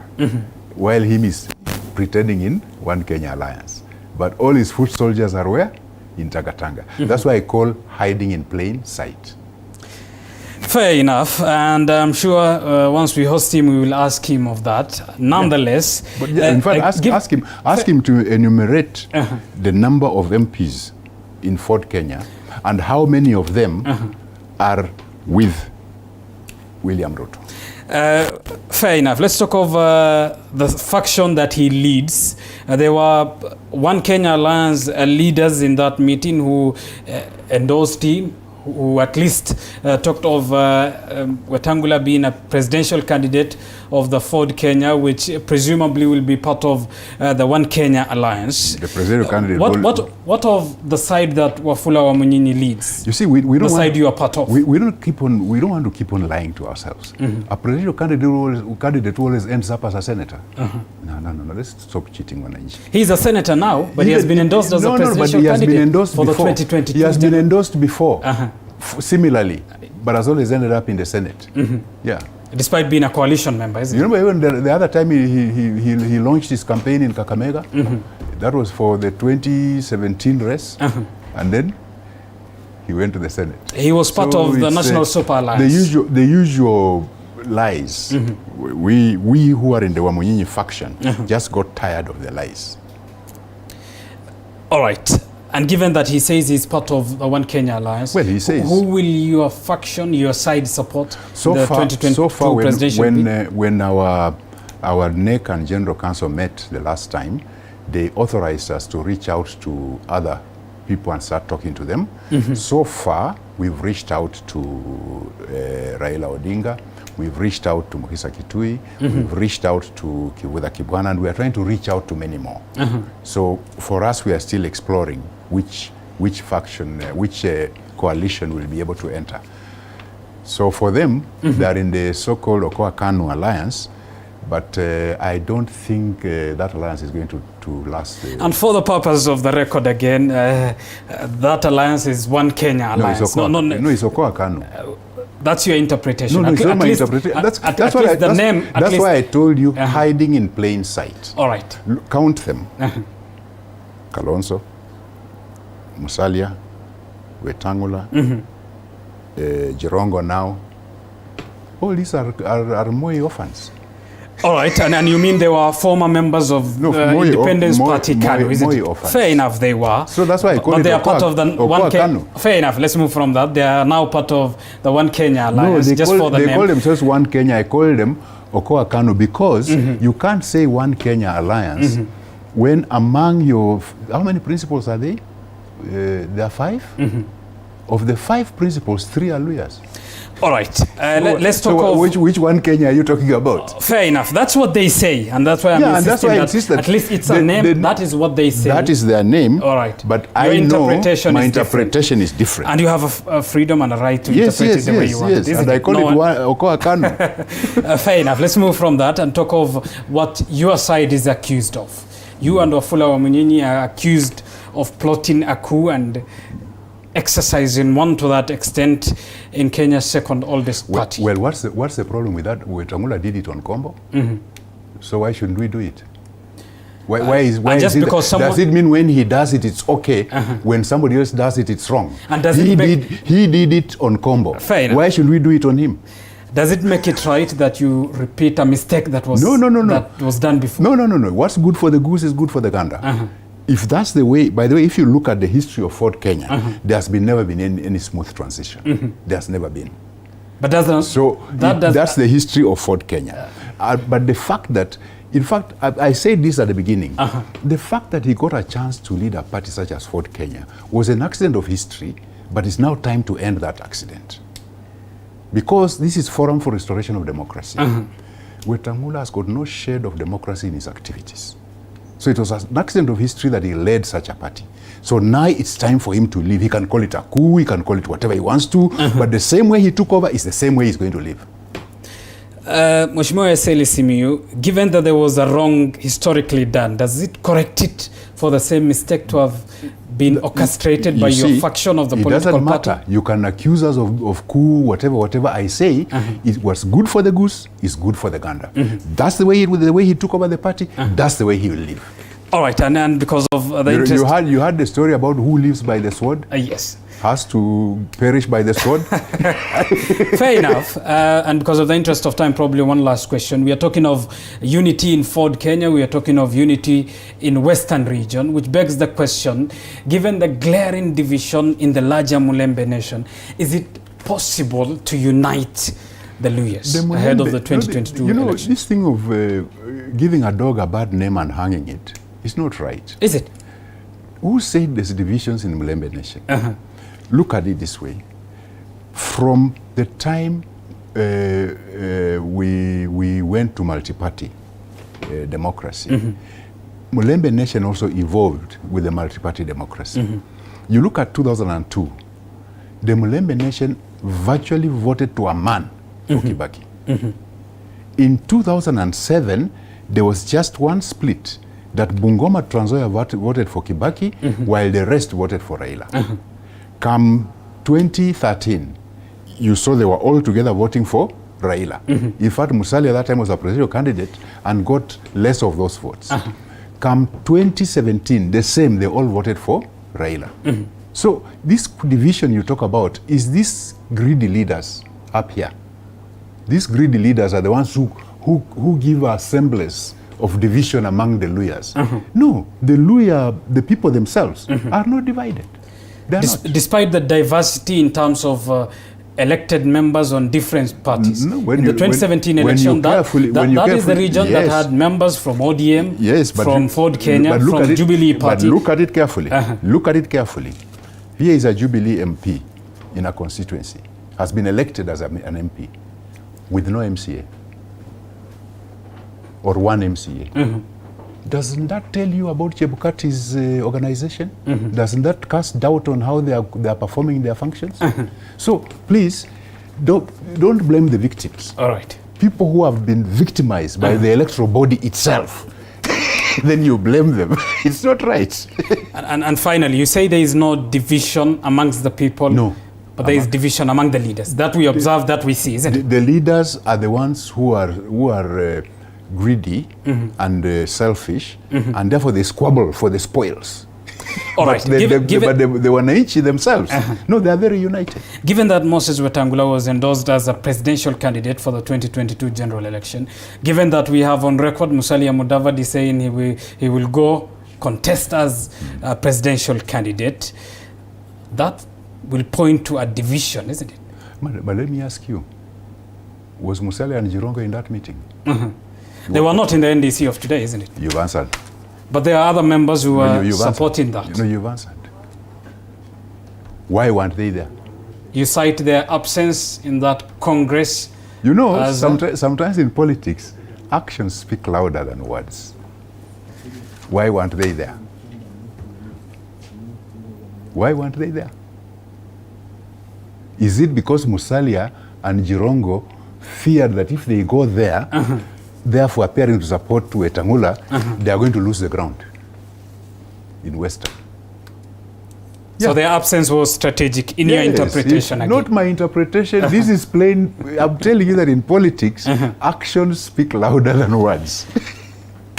while him is pretending in One Kenya alliance. But all his foot soldiers are where? In Tanga. That's why I call hiding in plain sight. Fair enough, and I'm sure once we host him, we will ask him of that. Nonetheless, but in fact, ask him to enumerate the number of MPs in Ford Kenya and how many of them are with William Ruto. Fair enough. Let's talk of the faction that he leads. There were One Kenya Alliance leaders in that meeting who endorsed him, who at least talked of Wetangula being a presidential candidate of the Ford Kenya, which presumably will be part of the One Kenya Alliance. The presidential candidate. What of the side that Wafula Wamunyinyi leads? You see, we don't the side you are part of. We don't want to keep on lying to ourselves. A presidential candidate always ends up as a senator. No. Let's stop cheating on Wananchi. He's a senator now, but he has been endorsed as a presidential candidate for the 2022. He has been endorsed before. Similarly, but has always ended up in the Senate. Yeah. Despite being a coalition member, isn't you remember even the other time he launched his campaign in Kakamega? That was for the 2017 race. And then he went to the Senate. He was part of the National Super Alliance. The usual lies. We who are in the Wamunyinyi faction just got tired of the lies. All right. And given that he says he's part of the One Kenya Alliance, well, he says, who will your faction, your side support so the far, 2022 presidential when our NEC and General Council met the last time, they authorized us to reach out to other people and start talking to them. So far, we've reached out to Raila Odinga, we've reached out to Mukisa Kitui, we've reached out to Kivuda Kibwana, and we are trying to reach out to many more. So for us, we are still exploring which faction, which coalition will be able to enter. So for them, they are in the so-called Okoa Kanu alliance. But I don't think that alliance is going to last. And for the purpose of the record again, that alliance is One Kenya alliance. No, it's Okoa Kanu. That's your interpretation. No, it's not my interpretation. That's why I told you hiding in plain sight. All right. Count them. Kalonzo, Musalia, Wetangula, Jirongo now. All these are Moi orphans. All right, and you mean they were former members of the Independence Party Kanu, is it? Fair enough, they were. So that's why I call it. But they are part of the One Kenya. Fair enough, let's move from that. They are now part of the One Kenya alliance. No, they call themselves One Kenya. I call them Okoa Kanu because you can't say One Kenya alliance when among your, how many principles are they? There are 5. Of the 5 principles, 3 are Luyas. All right, let's talk of... Which One Kenya are you talking about? Fair enough, that's what they say, and that's why I'm insisting that at least it's a name, that is what they say. That is their name. All right. But I know my interpretation is different. And you have a freedom and a right to interpret it the way you want. Yes, and I call it Okoa Kanu. Fair enough, let's move from that and talk of what your side is accused of. You and Wafula Wamunyinyi are accused of plotting a coup and exercising one to that extent in Kenya's second oldest party. Well, what's the problem with that? Wetangula did it on Kombo, so why shouldn't we do it? Does it mean when he does it, it's okay? When somebody else does it, it's wrong? And does he did it on Kombo. Fair enough. Why should we do it on him? Does it make it right that you repeat a mistake that was that was done before? No. What's good for the goose is good for the gander. If that's the way, by the way, if you look at the history of Ford Kenya, there's never been any smooth transition. There's never been. But that's the history of Ford Kenya. But the fact that, in fact, I said this at the beginning, the fact that he got a chance to lead a party such as Ford Kenya was an accident of history, but it's now time to end that accident. Because this is Forum for Restoration of Democracy. Wetangula has got no shade of democracy in his activities. So it was an accident of history that he led such a party. So now it's time for him to leave. He can call it a coup, he can call it whatever he wants to, but the same way he took over is the same way he's going to leave. Mheshimiwa Eseli Simiyu, given that there was a wrong historically done, does it correct it for the same mistake to have been orchestrated by your faction of the political party? It doesn't matter. You can accuse us of coup, whatever. I say it was good for the goose, it's good for the gander. That's the way he took over the party, that's the way he will live. All right, and because of the interest... You had the story about who lives by the sword? Yes. Has to perish by the sword? Fair enough. And because of the interest of time, probably one last question. We are talking of unity in Ford Kenya. We are talking of unity in Western region, which begs the question, given the glaring division in the larger Mulembe nation, is it possible to unite the Luyas ahead of the 2022 election? This thing of giving a dog a bad name and hanging it is not right. Is it? Who said there's divisions in Mulembe nation? Look at it this way. From the time we went to multi-party democracy, Mulembe nation also evolved with the multi-party democracy. You look at 2002, the Mulembe nation virtually voted to a man for Kibaki. In 2007, there was just one split, that Bungoma Trans Nzoia voted for Kibaki, while the rest voted for Raila. Come 2013, you saw they were all together voting for Raila. In fact, Musalia at that time was a presidential candidate and got less of those votes. Come 2017, the same, they all voted for Raila. So this division you talk about is these greedy leaders up here. These greedy leaders are the ones who give a semblance of division among the Luyas. No, the people themselves are not divided. Despite the diversity in terms of elected members on different parties. In the 2017 election, that is the region that had members from ODM, from Ford Kenya, from Jubilee Party. But look at it carefully. Look at it carefully. Here is a Jubilee MP in a constituency, has been elected as an MP with no MCA. Or one MCA. Doesn't that tell you about Chebukati's organization? Doesn't that cast doubt on how they are performing their functions? So please, don't blame the victims. All right. people who have been victimized by the electoral body itself, then you blame them. It's not right. and finally, you say there is no division amongst the people. No. But there is division among the leaders. That we observe, that we see, isn't it? The leaders are the ones who are greedy and selfish, and therefore they squabble for the spoils. All right. But the wananchi themselves, no, they are very united. Given that Moses Wetangula was endorsed as a presidential candidate for the 2022 general election, given that we have on record Musalia Mudavadi saying he will go contest as a presidential candidate, that will point to a division, isn't it? But let me ask you, was Musalia and Jirongo in that meeting? They were not in the NDC of today, isn't it? You've answered. But there are other members who are supporting that. No, you've answered. Why weren't they there? You cite their absence in that Congress. You know, sometimes in politics, actions speak louder than words. Why weren't they there? Why weren't they there? Is it because Musalia and Jirongo feared that if they go there, therefore appearing to support to Wetangula, they are going to lose the ground in Western? So their absence was strategic in your interpretation? Again. Not my interpretation. This is plain. I'm telling you that in politics, actions speak louder than words.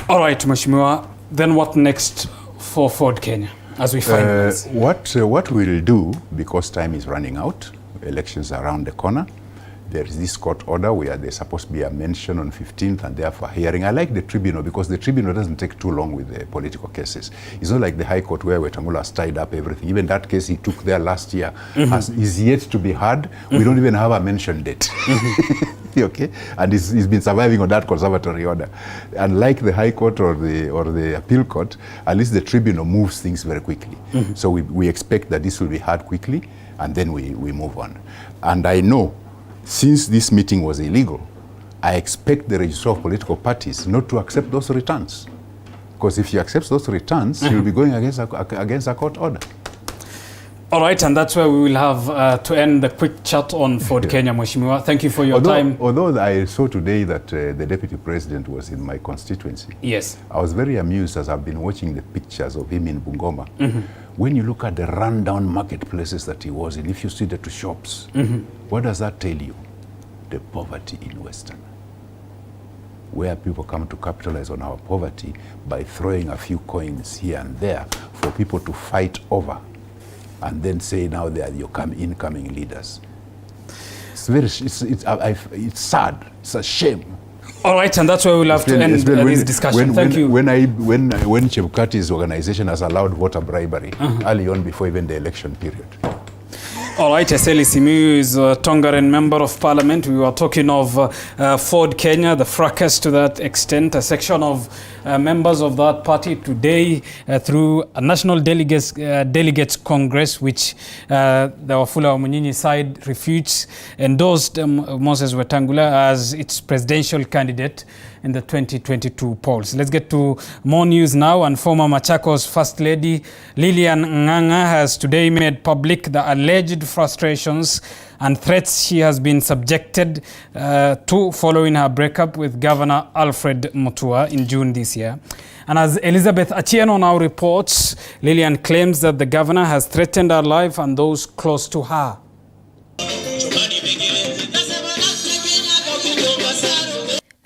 All right, Mheshimiwa. Then what next for Ford Kenya as we finalize? What we'll do, because time is running out, elections are around the corner, there is this court order where there's supposed to be a mention on 15th and therefore hearing. I like the tribunal because the tribunal doesn't take too long with the political cases. It's not like the High Court where Wetangula has tied up everything. Even that case he took there last year is yet to be heard. We don't even have a mention date. Okay? And he's been surviving on that conservatory order. Unlike the High Court or the Appeal Court, at least the tribunal moves things very quickly. So we expect that this will be heard quickly and then we move on. And I know, since this meeting was illegal, I expect the Registrar of Political Parties not to accept those returns. Because if you accept those returns, you'll be going against a court order. All right, and that's where we will have to end the quick chat on Ford Kenya, Mheshimiwa. Thank you for your time. Although I saw today that the Deputy President was in my constituency. Yes. I was very amused as I've been watching the pictures of him in Bungoma. When you look at the rundown marketplaces that he was in, if you see the two shops, what does that tell you? The poverty in Western. Where people come to capitalize on our poverty by throwing a few coins here and there for people to fight over and then say now they are your incoming leaders. It's sad. It's a shame. All right, and that's where we'll have to end this discussion. Thank you. When Chebukati's organization has allowed voter bribery early on before even the election period. All right, Eseli Simiyu is a Tongaren member of parliament. We were talking of Ford Kenya, the fracas to that extent. A section of members of that party today through a National Delegates Congress, which the Wafula Wamunyinyi side refutes, endorsed Moses Wetangula as its presidential candidate in the 2022 polls. Let's get to more news now. And former Machakos First Lady Lilian Ng'ang'a has today made public the alleged frustrations and threats she has been subjected to following her breakup with Governor Alfred Mutua in June this year. And as Elizabeth Achieno now reports, Lilian claims that the governor has threatened her life and those close to her.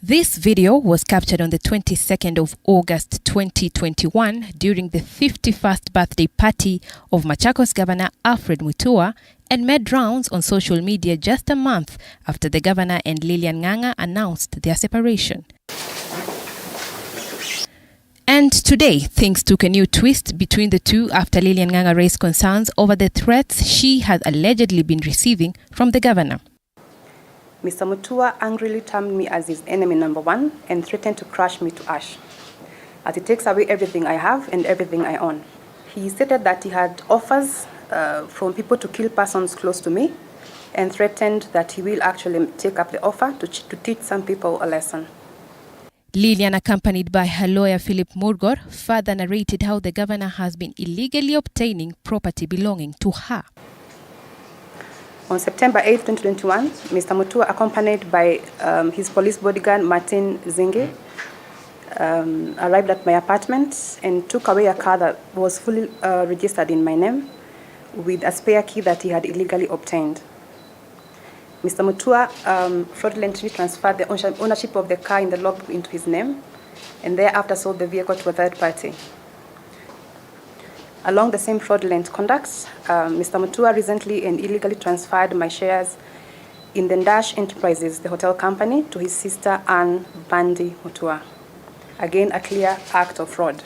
This video was captured on the 22nd of August 2021 during the 51st birthday party of Machakos Governor Alfred Mutua and made rounds on social media just a month after the governor and Lilian Ng'ang'a announced their separation. And today, things took a new twist between the two after Lilian Ng'ang'a raised concerns over the threats she had allegedly been receiving from the governor. Mr. Mutua angrily termed me as his enemy number one and threatened to crush me to ash, as he takes away everything I have and everything I own. He stated that he had offers from people to kill persons close to me and threatened that he will actually take up the offer to teach some people a lesson. Lilian, accompanied by her lawyer Philip Murgor, further narrated how the governor has been illegally obtaining property belonging to her. On September 8, 2021, Mr. Mutua, accompanied by his police bodyguard, Martin Zingi, arrived at my apartment and took away a car that was fully registered in my name with a spare key that he had illegally obtained. Mr. Mutua fraudulently transferred the ownership of the car in the logbook into his name and thereafter sold the vehicle to a third party. Along the same fraudulent conducts, Mr. Mutua recently and illegally transferred my shares in the Dash Enterprises, the hotel company, to his sister Anne Bandi Mutua. Again, a clear act of fraud.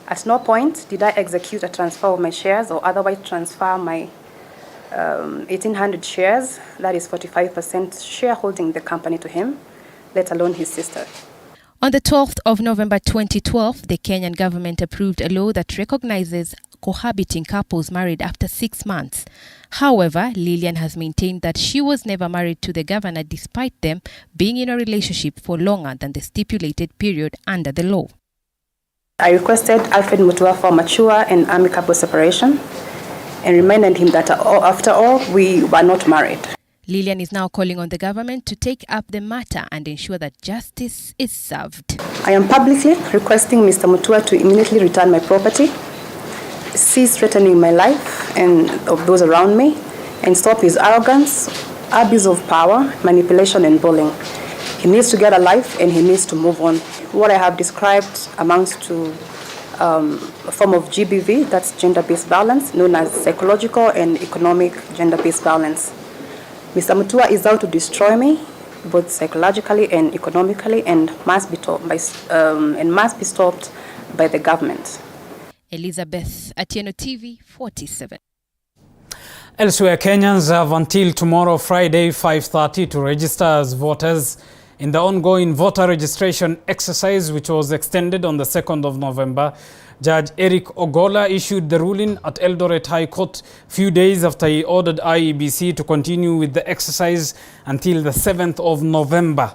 At no point did I execute a transfer of my shares or otherwise transfer my 1,800 shares, that is 45% shareholding in the company, to him, let alone his sister. On the 12th of November 2012, the Kenyan government approved a law that recognizes cohabiting couples married after 6 months. However, Lillian has maintained that she was never married to the governor despite them being in a relationship for longer than the stipulated period under the law. I requested Alfred Mutua for mature and amicable separation and reminded him that after all, we were not married. Lillian is now calling on the government to take up the matter and ensure that justice is served. I am publicly requesting Mr. Mutua to immediately return my property, cease threatening my life and of those around me, and stop his arrogance, abuse of power, manipulation, and bullying. He needs to get a life and he needs to move on. What I have described amounts to a form of GBV, that's gender-based violence, known as psychological and economic gender-based violence. Mr. Mutua is out to destroy me, both psychologically and economically, and must be stopped by the government. Elizabeth, Atieno TV 47. Elsewhere, Kenyans have until tomorrow, Friday, 5:30, to register as voters in the ongoing voter registration exercise, which was extended on the 2nd of November. Judge Eric Ogola issued the ruling at Eldoret High Court few days after he ordered IEBC to continue with the exercise until the 7th of November.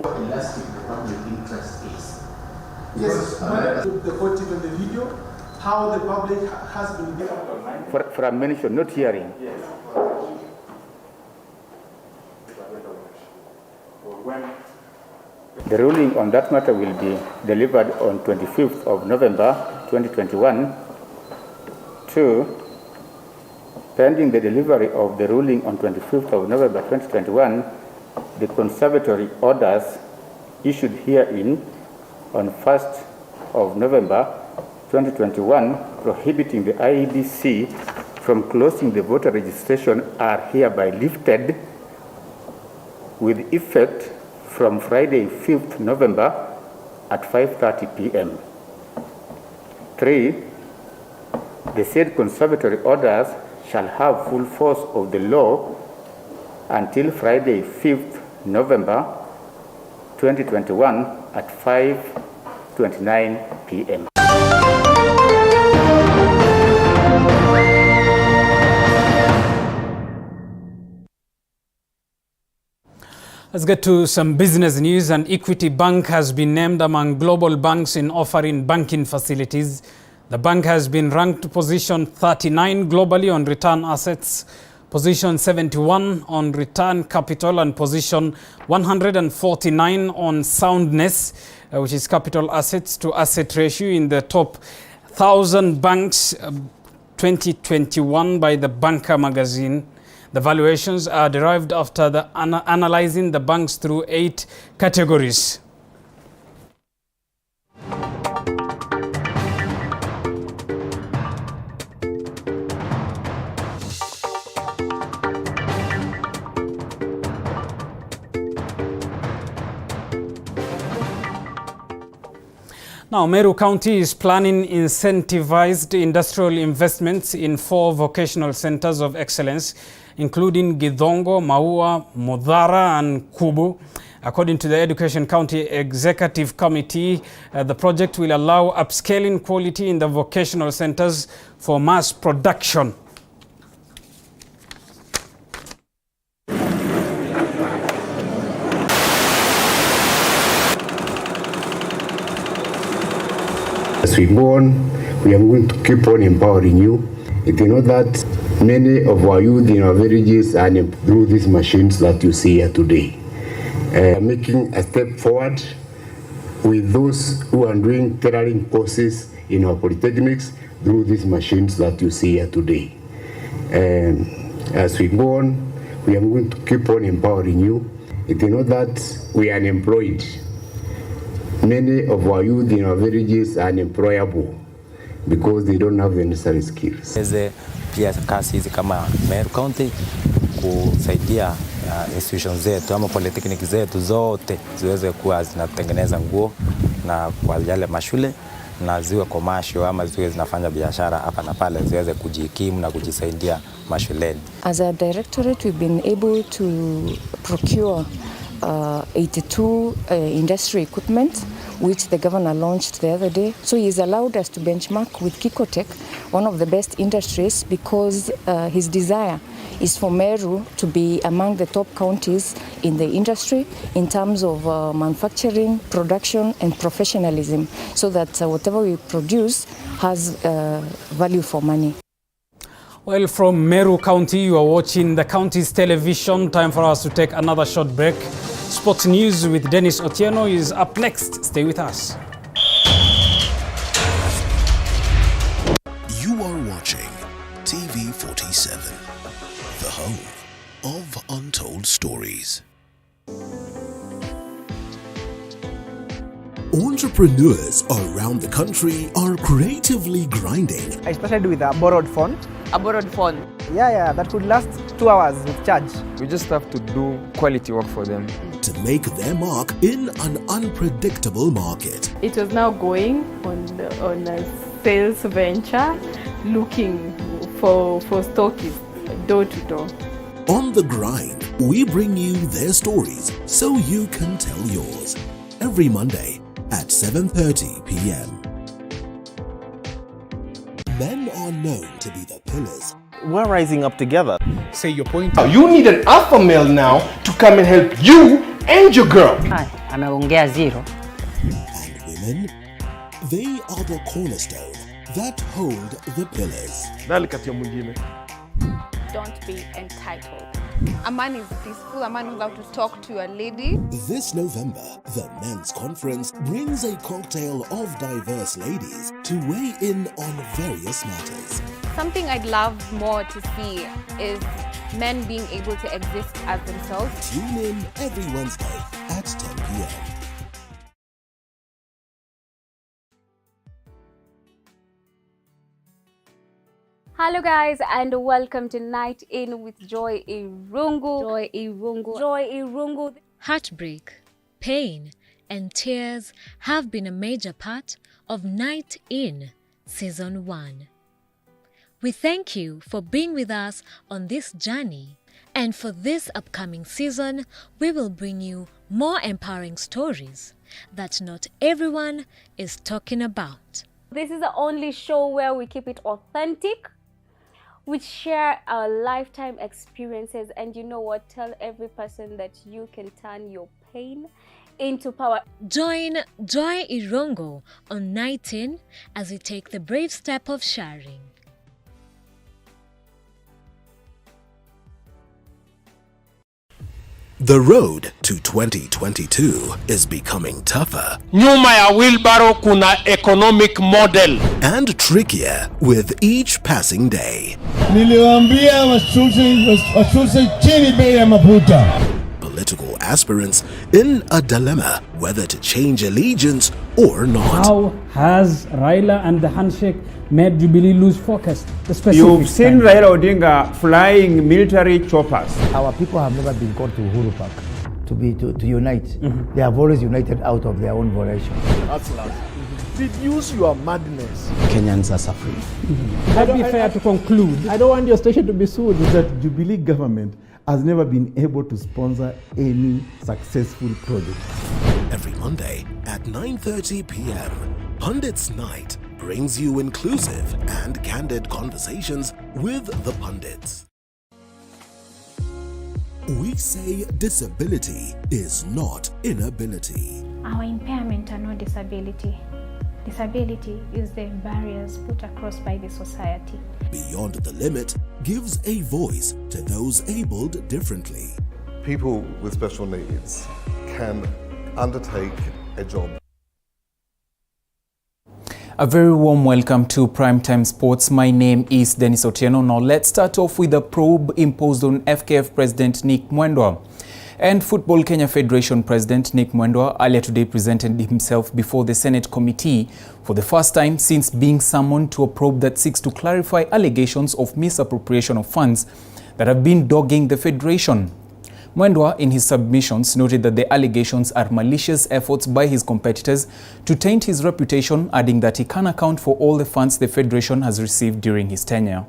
Elastic the public interest is. Yes, the court even the video, how the public has been for a mention, not hearing. Yes. The ruling on that matter will be delivered on 25th of November 2021. 2. Pending the delivery of the ruling on 25th of November 2021, the conservatory orders issued herein on 1st of November 2021 prohibiting the IEBC from closing the voter registration are hereby lifted with effect from Friday 5th November at 5:30 p.m. 3. The said conservatory orders shall have full force of the law until Friday 5th November 2021 at 5:29 p.m. Let's get to some business news. And Equity Bank has been named among global banks in offering banking facilities. The bank has been ranked position 39 globally on return assets, position 71 on return capital, and position 149 on soundness, which is capital assets to asset ratio, in the top 1,000 banks 2021 by the Banker magazine. The valuations are derived after analyzing the banks through 8 categories. Now, Meru County is planning incentivized industrial investments in 4 vocational centers of excellence, including Githongo, Maua, Mudhara, and Kubu. According to the Education County Executive Committee, the project will allow upscaling quality in the vocational centers for mass production. As we go on, we are going to keep on empowering you. You know that many of our youth in our villages are through these machines that you see here today. Making a step forward with those who are doing tailoring courses in our polytechnics through these machines that you see here today. As we go on, we are going to keep on empowering you. You know that we are unemployed. Many of our youth in our villages are unemployable because they don't have the necessary skills. Pia kazi hizi kama Meru County kusaidia institutions zetu ama polytechnic zetu zote ziweze kuwa zinatengeneza nguo na kwa yale mashule na ziwe commercial ama ziwe zinafanya biashara hapa na pale ziweze kujikimu na kujisaidia mashuleni. As a directorate, we've been able to procure 82 industry equipment, which the governor launched the other day. So he's allowed us to benchmark with Kikotech, one of the best industries, because his desire is for Meru to be among the top counties in the industry in terms of manufacturing, production and professionalism, so that whatever we produce has value for money. Well, from Meru County, you are watching the county's television. Time for us to take another short break. Sports News with Dennis Otieno is up next. Stay with us. You are watching TV 47, the home of untold stories. Entrepreneurs around the country are creatively grinding. I started with a borrowed phone. A borrowed phone? Yeah, that could last 2 hours with charge. We just have to do quality work for them. To make their mark in an unpredictable market. It was now going on a sales venture, looking for stockists, door to door. On the grind, we bring you their stories so you can tell yours. Every Monday at 7:30 p.m. Men are known to be the pillars. We're rising up together. Say your point. You need an alpha male now to come and help you and your girl. Anaongea zero. And women, they are the cornerstone that hold the pillars. Don't be entitled. A man is peaceful, a man knows how to talk to a lady. This November, the Men's Conference brings a cocktail of diverse ladies to weigh in on various matters. Something I'd love more to see is men being able to exist as themselves. Tune in every Wednesday at 10 p.m. Hello guys, and welcome to Night In with Joy Irungu. Joy Irungu. Heartbreak, pain and tears have been a major part of Night In Season 1. We thank you for being with us on this journey, and for this upcoming season, we will bring you more empowering stories that not everyone is talking about. This is the only show where we keep it authentic. We share our lifetime experiences, and you know what? Tell every person that you can turn your pain into power. Join Joy Irungu on Night In as we take the brave step of sharing. The road to 2022 is becoming tougher. Nyuma ya wheelbarrow kuna economic model. And trickier with each passing day. Niliwaambia washushe chini bei ya mafuta. Political aspirants in a dilemma whether to change allegiance or not. How has Raila and the handshake made Jubilee lose focus? You've seen Raila Odinga flying military choppers. Our people have never been called to Uhuru Park to unite. They have always united out of their own volition. That's last. Reduce your madness. Kenyans are suffering. Would that be fair to conclude? I don't want your station to be sued. That Jubilee government has never been able to sponsor any successful project. Every Monday at 9:30 p.m., Pundits Night brings you inclusive and candid conversations with the pundits. We say disability is not inability. Our impairment are not disability. Disability is the barriers put across by the society. Beyond the Limit gives a voice to those abled differently. People with special needs can undertake a job. A very warm welcome to Primetime Sports. My name is Dennis Otieno. Now let's start off with a probe imposed on FKF President Nick Mwendwa. And Football Kenya Federation President Nick Mwendwa earlier today presented himself before the Senate committee for the first time since being summoned to a probe that seeks to clarify allegations of misappropriation of funds that have been dogging the federation. Mwendwa, in his submissions, noted that the allegations are malicious efforts by his competitors to taint his reputation, adding that he can account for all the funds the federation has received during his tenure.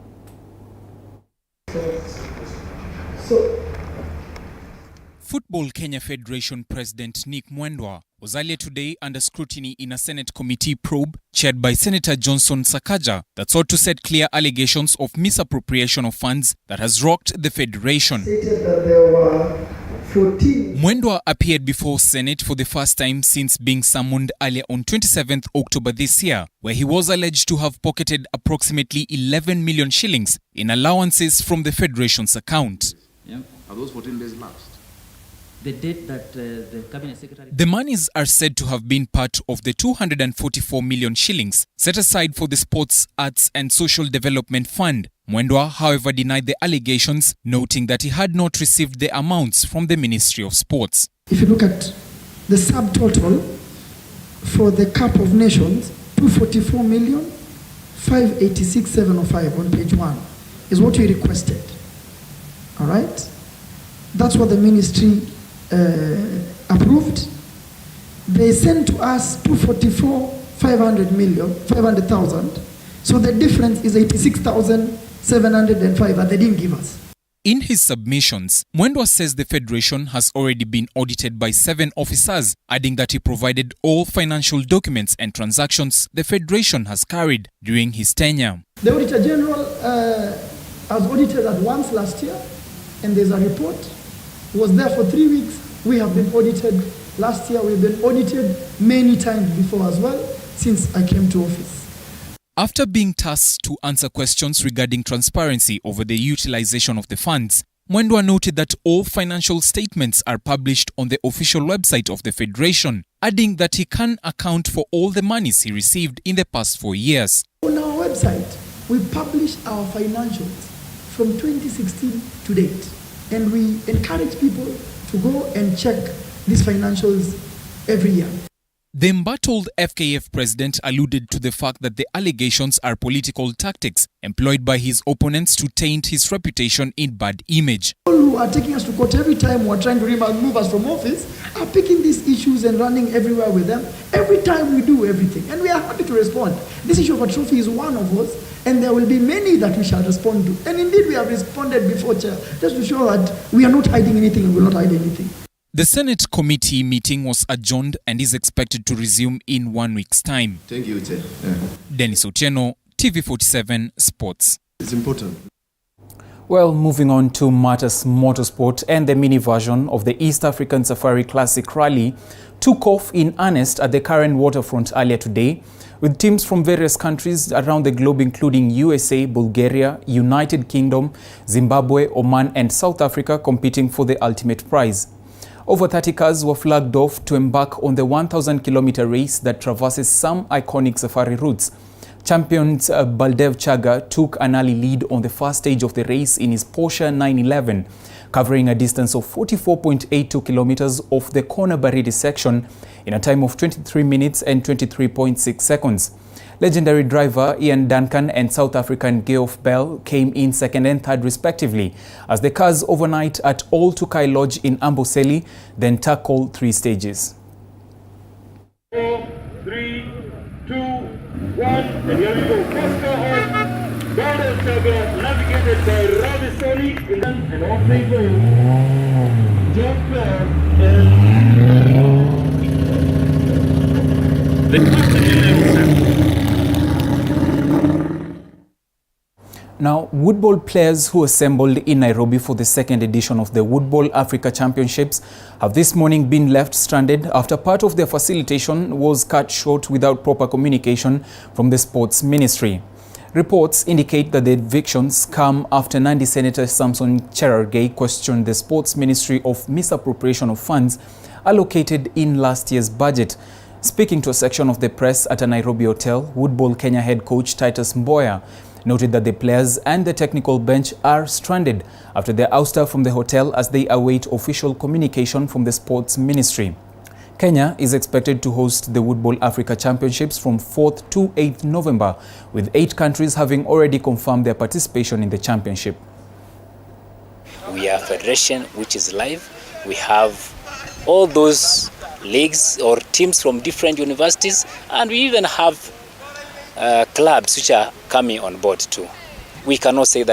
Football Kenya Federation President Nick Mwendwa was earlier today under scrutiny in a Senate committee probe chaired by Senator Johnson Sakaja that sought to set clear allegations of misappropriation of funds that has rocked the federation. Mwendwa appeared before Senate for the first time since being summoned earlier on 27th October this year, where he was alleged to have pocketed approximately 11 million shillings in allowances from the federation's account. Yeah. Are those 14 days lapsed? The date that the cabinet secretary... The monies are said to have been part of the 244 million shillings set aside for the Sports, Arts and Social Development Fund. Mwendwa, however, denied the allegations, noting that he had not received the amounts from the Ministry of Sports. If you look at the subtotal for the Cup of Nations, 244,586,705 on page 1 is what we requested. All right? That's what the ministry approved. They sent to us 244,500,000. So the difference is 86,705 that they didn't give us. In his submissions, Mwendwa says the federation has already been audited by 7 officers, adding that he provided all financial documents and transactions the federation has carried during his tenure. The Auditor General has audited at once last year, and there's a report. Was there for 3 weeks. We have been audited last year. We've been audited many times before as well since I came to office. After being tasked to answer questions regarding transparency over the utilization of the funds, Mwendwa noted that all financial statements are published on the official website of the federation, adding that he can account for all the monies he received in the past 4 years. On our website, we publish our financials from 2016 to date. And we encourage people to go and check these financials every year. The embattled FKF president alluded to the fact that the allegations are political tactics employed by his opponents to taint his reputation in bad image. People who are taking us to court every time we're trying to remove us from office are picking these issues and running everywhere with them. Every time we do everything, and we are happy to respond. This issue of a trophy is one of us, and there will be many that we shall respond to. And indeed, we have responded before, Chair, just to show that we are not hiding anything and will not hide anything. The Senate committee meeting was adjourned and is expected to resume in 1 week's time. Thank you, Chair. Dennis Otieno, TV47 Sports. It's important. Well, moving on to matters motorsport, and the mini version of the East African Safari Classic Rally took off in earnest at the Karen waterfront earlier today, with teams from various countries around the globe including USA, Bulgaria, United Kingdom, Zimbabwe, Oman and South Africa competing for the ultimate prize. Over 30 cars were flagged off to embark on the 1,000-kilometer race that traverses some iconic safari routes. Champions Baldev Chaga took an early lead on the first stage of the race in his Porsche 911, covering a distance of 44.82 kilometers off the Kona-Baridi section in a time of 23 minutes and 23.6 seconds. Legendary driver Ian Duncan and South African Geoff Bell came in second and third respectively, as the cars overnight at All Tukai Lodge in Amboseli then tackled 3 stages. 4, 3, 2, 1, and here we go. First car on, Baldev Chaga, navigated by Ravi Soni, and off they go. Geoff Bell and the Now, Woodball players who assembled in Nairobi for the second edition of the Woodball Africa Championships have this morning been left stranded after part of their facilitation was cut short without proper communication from the Sports Ministry. Reports indicate that the evictions come after Nandi Senator Samson Cherargei questioned the Sports Ministry of misappropriation of funds allocated in last year's budget. Speaking to a section of the press at a Nairobi hotel, Woodball Kenya head coach Titus Mboya noted that the players and the technical bench are stranded after their ouster from the hotel as they await official communication from the Sports Ministry. Kenya is expected to host the Woodball Africa Championships from 4th to 8th November, with 8 countries having already confirmed their participation in the championship. We are a federation which is live. We have all those leagues or teams from different universities, and we even have clubs which are coming on board too. We cannot say that